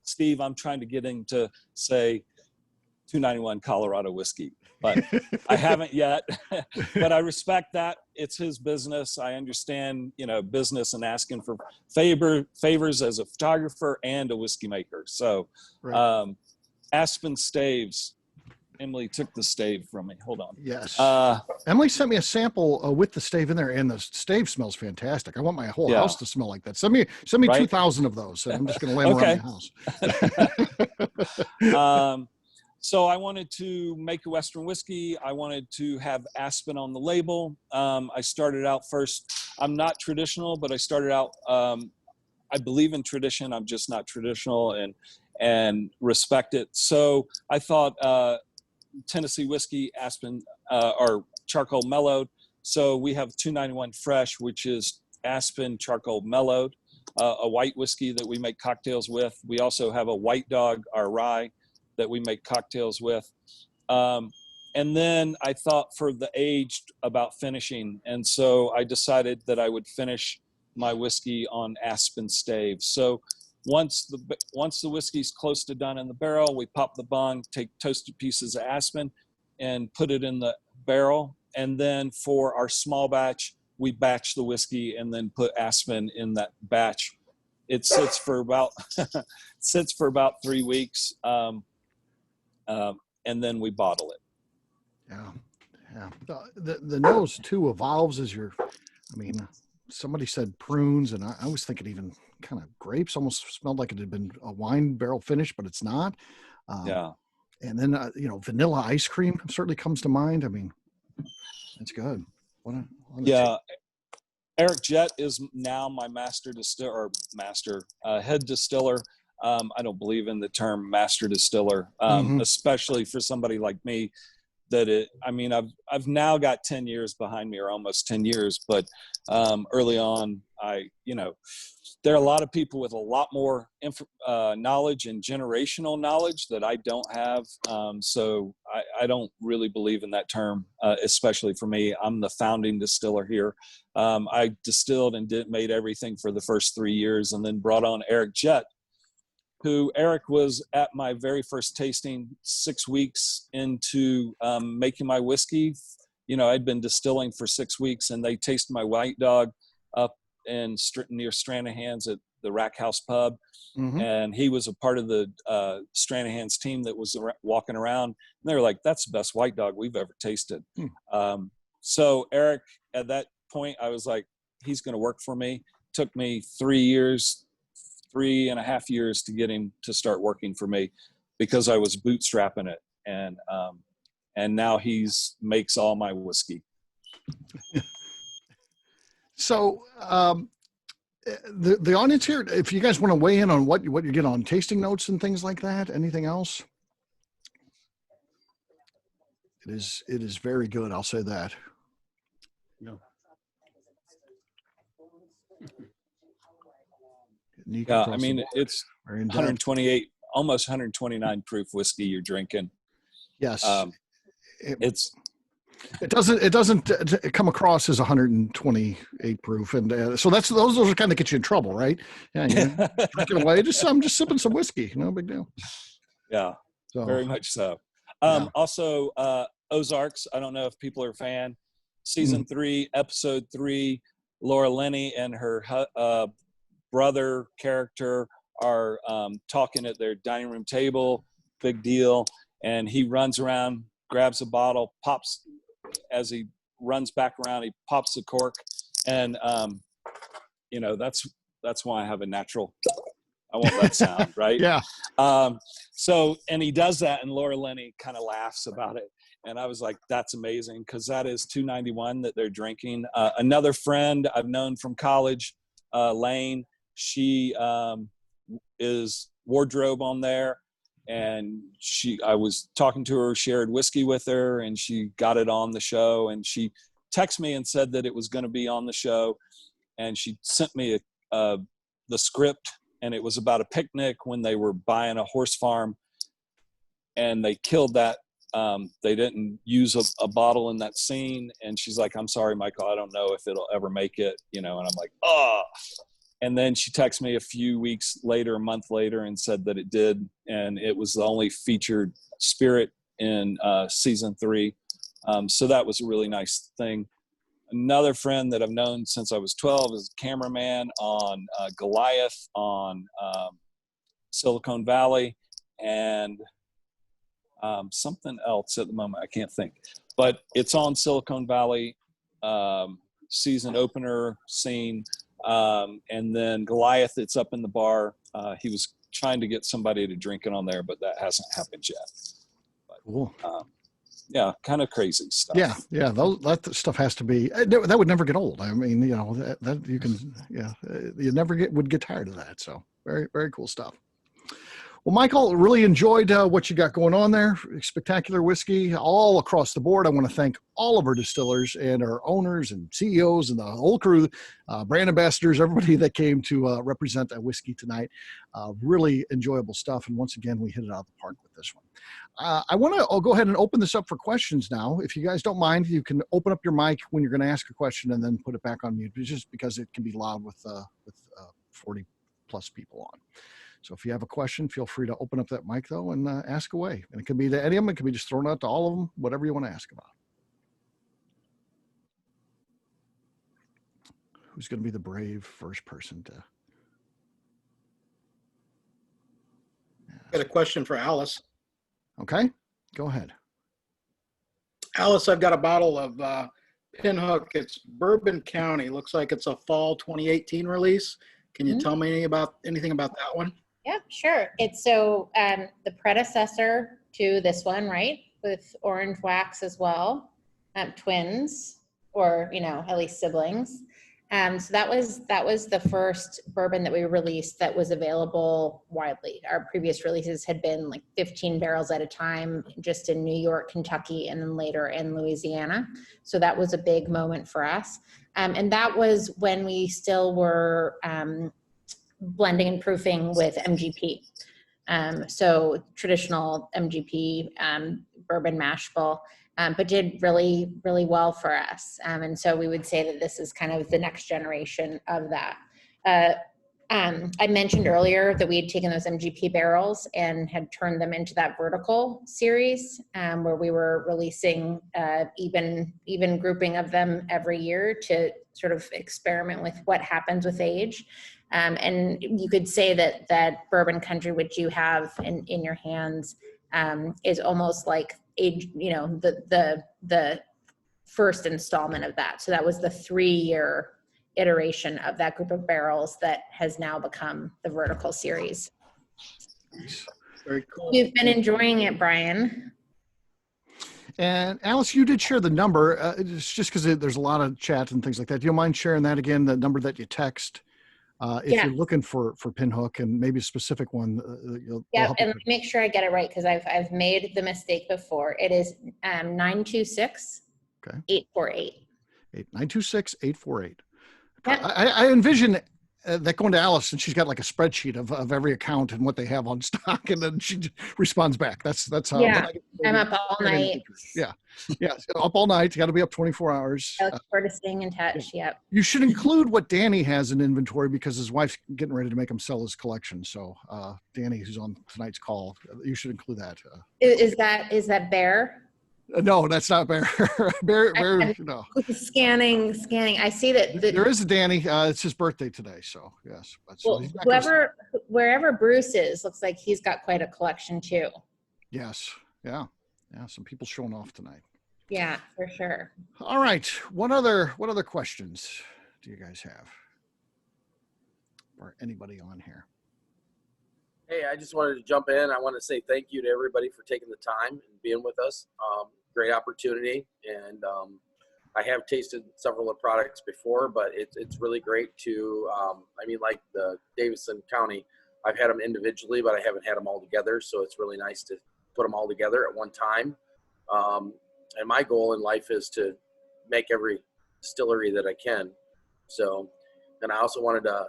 E: Steve, I'm trying to get him to say 291 Colorado whiskey, but I haven't yet. But I respect that. It's his business. I understand, business and asking for favors as a photographer and a whiskey maker. So,
A: Right.
E: Aspen staves. Emily took the stave from me. Hold on.
A: Yes. Emily sent me a sample with the stave in there, and the stave smells fantastic. I want my whole house to smell like that. Send me
E: Right?
A: 2,000 of those, and I'm just going to lay them around my house.
E: So I wanted to make a Western whiskey. I wanted to have Aspen on the label. I started out first. I'm not traditional, but I started out. I believe in tradition. I'm just not traditional, and respect it. So I thought. Tennessee whiskey, Aspen, or charcoal mellowed. So we have 291 Fresh, which is Aspen charcoal mellowed, a white whiskey that we make cocktails with. We also have a White Dog, our rye, that we make cocktails with. And then I thought for the age about finishing. And so I decided that I would finish my whiskey on Aspen stave. So once the whiskey's close to done in the barrel, we pop the bung, take toasted pieces of Aspen and put it in the barrel. And then for our small batch, we batch the whiskey and then put Aspen in that batch. It sits for about 3 weeks, and then we bottle it.
A: Yeah. The nose too evolves as somebody said prunes, and I was thinking even kind of grapes. Almost smelled like it had been a wine barrel finish, but it's not. And then vanilla ice cream certainly comes to mind. I mean, that's good.
E: Eric Jett is now my head distiller. I don't believe in the term master distiller, especially for somebody like me. I've now got 10 years behind me, or almost 10 years, but early on, there are a lot of people with a lot more knowledge and generational knowledge that I don't have. So I don't really believe in that term, especially for me. I'm the founding distiller here. I distilled and made everything for the first 3 years, and then brought on Eric Jett, who Eric was at my very first tasting 6 weeks into making my whiskey. I'd been distilling for 6 weeks, and they tasted my White Dog up in near Stranahan's at the Rack House Pub. And he was a part of the Stranahan's team that was walking around. And they were like, that's the best White Dog we've ever tasted. So Eric, at that point, I was like, he's going to work for me. Took me 3.5 years to get him to start working for me, because I was bootstrapping it, and now he's makes all my whiskey.
A: So the audience here, if you guys want to weigh in on what you get on tasting notes and things like that, anything else? It is very good. I'll say that.
F: No.
E: Yeah, it's 128, almost 129 proof whiskey you're drinking.
A: Yes.
E: It
A: doesn't come across as 128 proof, and so those are kind of get you in trouble, right? Yeah, drinking away. I'm just sipping some whiskey, no big deal.
E: Yeah, so, very much so. Also, Ozarks. I don't know if people are a fan. Season 3, episode 3. Laura Linney and her brother character are talking at their dining room table. Big deal. And he runs around, grabs a bottle, pops. As he runs back around, he pops the cork, and that's why I have a natural. I want that sound, right?
A: Yeah.
E: So, and he does that, and Laura Linney kind of laughs about it, and I was like, "That's amazing," because that is 291 that they're drinking. Another friend I've known from college, Lane. She is wardrobe on there. And I was talking to her, shared whiskey with her, and she got it on the show. And she texted me and said that it was going to be on the show. And she sent me the script, and it was about a picnic when they were buying a horse farm, and they killed that. They didn't use a bottle in that scene. And she's like, "I'm sorry, Michael, I don't know if it'll ever make it," and I'm like, "Oh." And then she texted me a month later, and said that it did. And it was the only featured spirit in season 3. So that was a really nice thing. Another friend that I've known since I was 12 is a cameraman on Goliath on Silicon Valley, and something else at the moment I can't think. But it's on Silicon Valley, season opener scene. And then Goliath, it's up in the bar. He was trying to get somebody to drink it on there, but that hasn't happened yet. But,
A: Cool.
E: yeah, kind of crazy stuff.
A: Yeah, that stuff has to be. That would never get old. I mean, that you can, you never would get tired of that. So very, very cool stuff. Well, Michael, really enjoyed what you got going on there. Spectacular whiskey all across the board. I want to thank all of our distillers and our owners and CEOs and the whole crew, brand ambassadors, everybody that came to represent that whiskey tonight. Really enjoyable stuff. And once again, we hit it out of the park with this one. I'll go ahead and open this up for questions now. If you guys don't mind, you can open up your mic when you're going to ask a question and then put it back on mute, just because it can be loud with 40 plus people on. So if you have a question, feel free to open up that mic, though, and ask away. And it can be to any of them. It can be just thrown out to all of them, whatever you want to ask about. Who's going to be the brave first person to?
F: Got a question for Alice.
A: Okay, go ahead.
F: Alice, I've got a bottle of Pinhook. It's Bourbon County. Looks like it's a fall 2018 release. Can you tell me anything about that one?
B: Yeah, sure. It's the predecessor to this one, right? With orange wax as well, twins, or at least siblings. So that was the first bourbon that we released that was available widely. Our previous releases had been like 15 barrels at a time, just in New York, Kentucky, and then later in Louisiana. So that was a big moment for us. And that was when we still were blending and proofing with MGP. So traditional MGP bourbon mash bill, but did really, really well for us. And so we would say that this is kind of the next generation of that. I mentioned earlier that we had taken those MGP barrels and had turned them into that vertical series, where we were releasing even grouping of them every year to sort of experiment with what happens with age. And you could say that Bourbon Country, which you have in your hands, is almost like age, the first installment of that. So that was the 3-year iteration of that group of barrels that has now become the vertical series.
F: Very cool.
B: You've been enjoying it, Brian.
A: And Alice, you did share the number. It's just because there's a lot of chat and things like that. Do you mind sharing that again, the number that you text? If you're looking for Pinhook, and maybe a specific one.
B: Yeah, and make sure I get it right, because I've made the mistake before. It is 926 848.
A: 926-848.
B: Yeah.
A: I envision that going to Alice, and she's got like a spreadsheet of every account and what they have on stock, and then she responds back. That's how.
B: Yeah, I'm up all night.
A: Yeah, up all night. You got to be up 24 hours.
B: I look forward to staying in touch. Yep.
A: You should include what Danny has in inventory, because his wife's getting ready to make him sell his collection. So, Danny, who's on tonight's call, you should include that. Is
B: that Bear?
A: No, that's not Bear. Bear, no.
B: Scanning. I see that.
A: There is a Danny. It's his birthday today, so yes. But so
B: wherever Bruce is, looks like he's got quite a collection too.
A: Yes. Yeah. Some people showing off tonight.
B: Yeah, for sure.
A: All right. What other questions do you guys have? Or anybody on here?
G: Hey, I just wanted to jump in. I want to say thank you to everybody for taking the time and being with us. Great opportunity. And I have tasted several of the products before, but it's really great to, like the Davidson County, I've had them individually, but I haven't had them all together. So it's really nice to put them all together at one time. And my goal in life is to make every distillery that I can. So, and I also wanted to,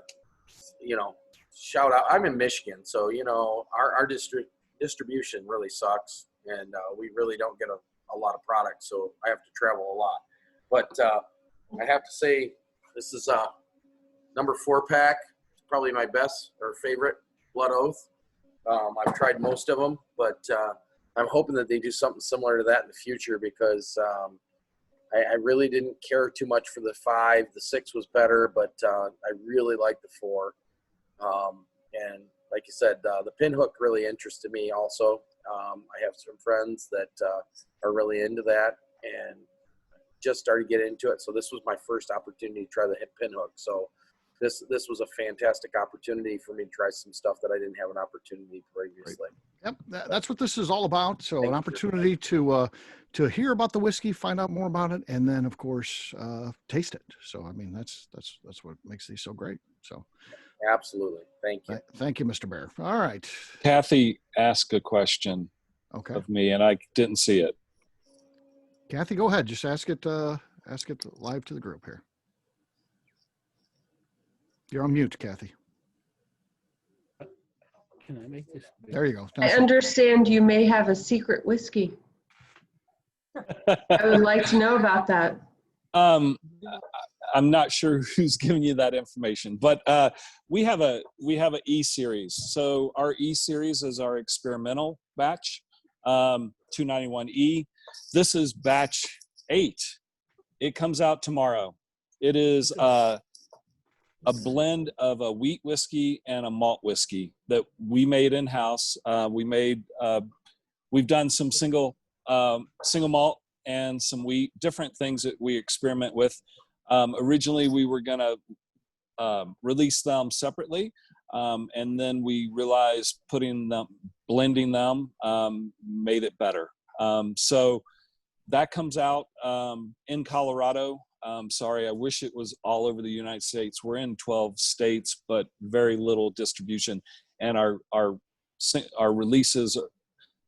G: shout out, I'm in Michigan. So, our distribution really sucks, and we really don't get a lot of product. So I have to travel a lot, but I have to say this is a number 4-pack. It's probably my best or favorite Blood Oath. I've tried most of them, but I'm hoping that they do something similar to that in the future because I really didn't care too much for the 5. The 6 was better, but I really like the 4. And like you said, the Pinhook really interested me also. I have some friends that are really into that and just started getting into it. So this was my first opportunity to try the Pinhook. So this was a fantastic opportunity for me to try some stuff that I didn't have an opportunity previously.
A: Yep, that's what this is all about. So an opportunity to hear about the whiskey, find out more about it, and then of course taste it. So I mean that's what makes these so great. So
G: absolutely, thank you.
A: Thank you, Mr. Bear. All right,
E: Kathy asked a question of me, and I didn't see it.
A: Kathy, go ahead. Just ask it live to the group here. You're on mute, Kathy.
H: Can I make this?
A: There you go.
I: I understand you may have a secret whiskey. I would like to know about that.
E: I'm not sure who's giving you that information, but we have a E series. So our E series is our experimental batch, 291E. This is batch 8. It comes out tomorrow. It is a blend of a wheat whiskey and a malt whiskey that we made in-house. We've done some single malt and some wheat, different things that we experiment with. Originally, we were going to release them separately, and then we realized blending them made it better. So that comes out in Colorado. Sorry, I wish it was all over the United States. We're in 12 states, but very little distribution. And our releases,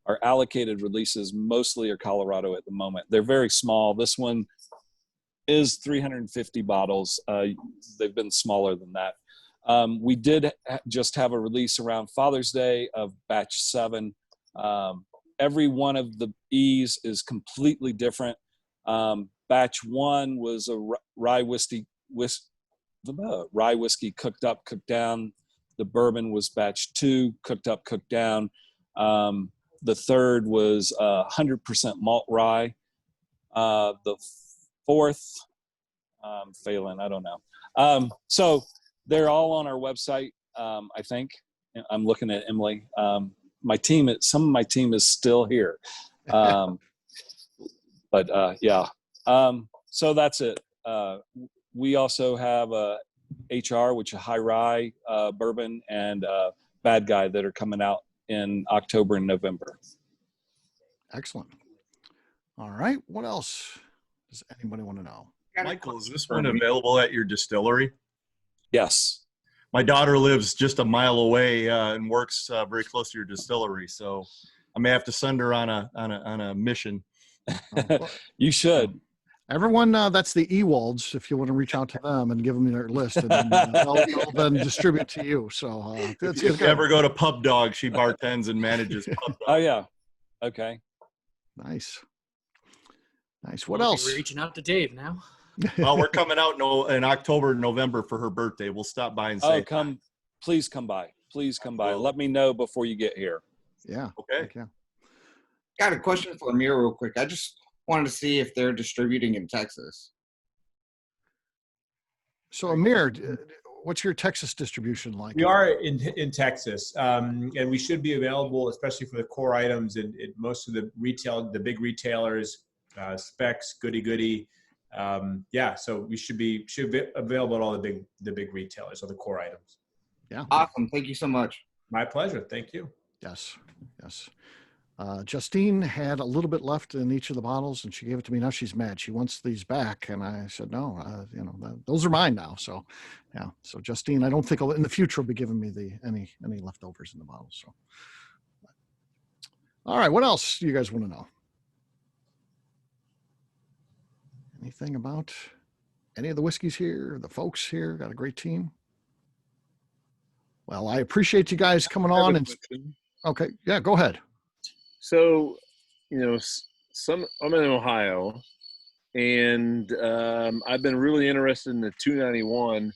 E: our allocated releases, mostly are Colorado at the moment. They're very small. This one is 350 bottles. They've been smaller than that. We did just have a release around Father's Day of batch 7. Every one of the E's is completely different. Batch 1 was a rye whiskey cooked up, cooked down. The bourbon was batch 2, cooked up, cooked down. The third was 100% malt rye. The fourth, failing, I don't know. So they're all on our website, I think. I'm looking at Emily. Some of my team is still here. But yeah. So that's it. We also have a HR, which is a high rye bourbon, and Bad Guy that are coming out in October and November.
A: Excellent. All right. What else does anybody want to know?
J: Michael, is this one available at your distillery?
E: Yes.
J: My daughter lives just a mile away and works very close to your distillery, so I may have to send her on a mission.
E: You should.
A: Everyone, that's the Ewalds. If you want to reach out to them and give them their list, and then they'll then distribute to you. So
J: if you ever go to Pub Dog, she bartends and manages Pub Dog.
E: Oh yeah. Okay.
A: Nice. What else?
H: Reaching out to Dave now.
J: Well, we're coming out in October, November for her birthday. We'll stop by and say,
E: please come by. Please come by. Let me know before you get here.
A: Yeah.
J: Okay.
A: Yeah.
K: Got a question for Amir real quick. I just wanted to see if they're distributing in Texas.
A: So Amir, what's your Texas distribution like?
D: We are in Texas, and we should be available, especially for the core items, in most of the big retailers, Specs, Goody. Yeah, so we should be available at all the big retailers or the core items.
A: Yeah.
K: Awesome. Thank you so much.
D: My pleasure. Thank you.
A: Yes. Justine had a little bit left in each of the bottles, and she gave it to me. Now she's mad. She wants these back, and I said, no, those are mine now. So, yeah. So Justine, I don't think in the future will be giving me any leftovers in the bottle. So, all right. What else do you guys want to know? Anything about any of the whiskeys here? The folks here got a great team. Well, I appreciate you guys coming on. Okay, yeah, go ahead.
L: So, I'm in Ohio, and I've been really interested in the 291,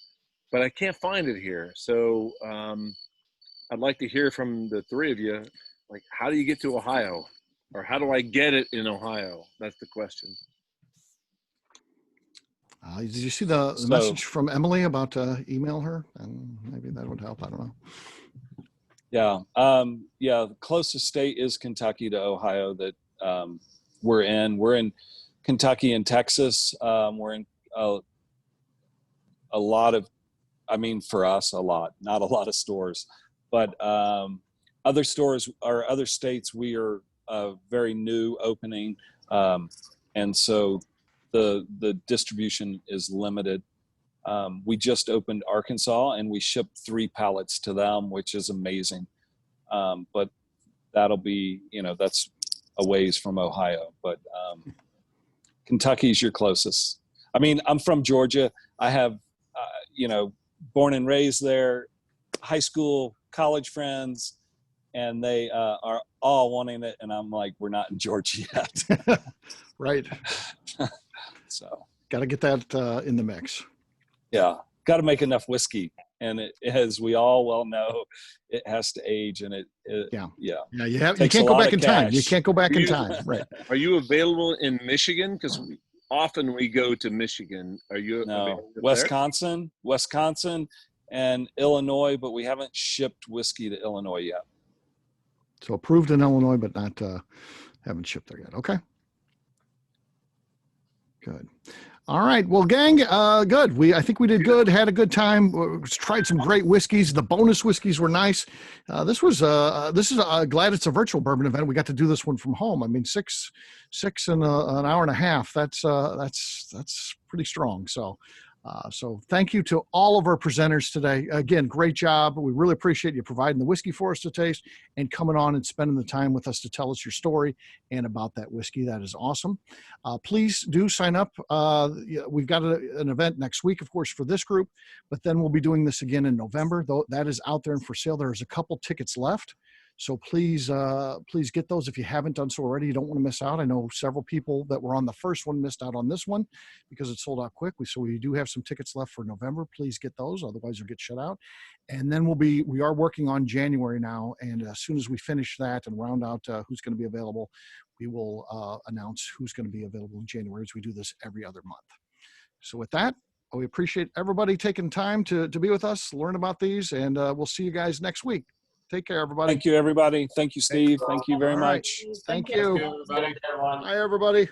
L: but I can't find it here. So I'd like to hear from the three of you, like, how do you get to Ohio? or how do I get it in Ohio? That's the question.
A: Did you see the message from Emily about email her? And maybe that would help. I don't know.
E: Yeah. The closest state is Kentucky to Ohio that we're in. We're in Kentucky and Texas. We're in a lot of, for us, a lot, not a lot of stores, but other stores or other states, we are very new opening. And so the distribution is limited. We just opened Arkansas and we shipped 3 pallets to them, which is amazing. But that'll be, that's a ways from Ohio, but Kentucky's your closest. I'm from Georgia. I have, born and raised there, high school, college friends, and they are all wanting it. And I'm like, we're not in Georgia yet.
A: Right.
E: So
A: got to get that in the mix.
E: Yeah. Got to make enough whiskey. And it, as we all well know, it has to age, and you can't go back in time. You can't go back in time. Right.
L: Are you available in Michigan? Because often we go to Michigan. Are you?
E: No, Wisconsin, and Illinois, but we haven't shipped whiskey to Illinois yet.
A: So approved in Illinois, but not haven't shipped there yet. Okay. Good. All right. Well, gang, good. I think we did good. Had a good time. Tried some great whiskeys. The bonus whiskeys were nice. This is glad it's a virtual bourbon event. We got to do this one from home. six in an hour and a half. That's pretty strong. So thank you to all of our presenters today. Again, great job. We really appreciate you providing the whiskey for us to taste and coming on and spending the time with us to tell us your story and about that whiskey. That is awesome. Please do sign up. We've got an event next week, of course, for this group, but then we'll be doing this again in November. Though that is out there and for sale. There's a couple tickets left. So please get those if you haven't done so already. You don't want to miss out. I know several people that were on the first one missed out on this one because it sold out quick. So we do have some tickets left for November. Please get those, otherwise you'll get shut out. And then we are working on January now. And as soon as we finish that and round out who's going to be available, we will announce who's going to be available in January, as we do this every other month. So with that, we appreciate everybody taking time to be with us, learn about these, and we'll see you guys next week. Take care, everybody.
E: Thank you, everybody. Thank you, Steve. Thank you very much.
A: Thank you. Bye, everybody.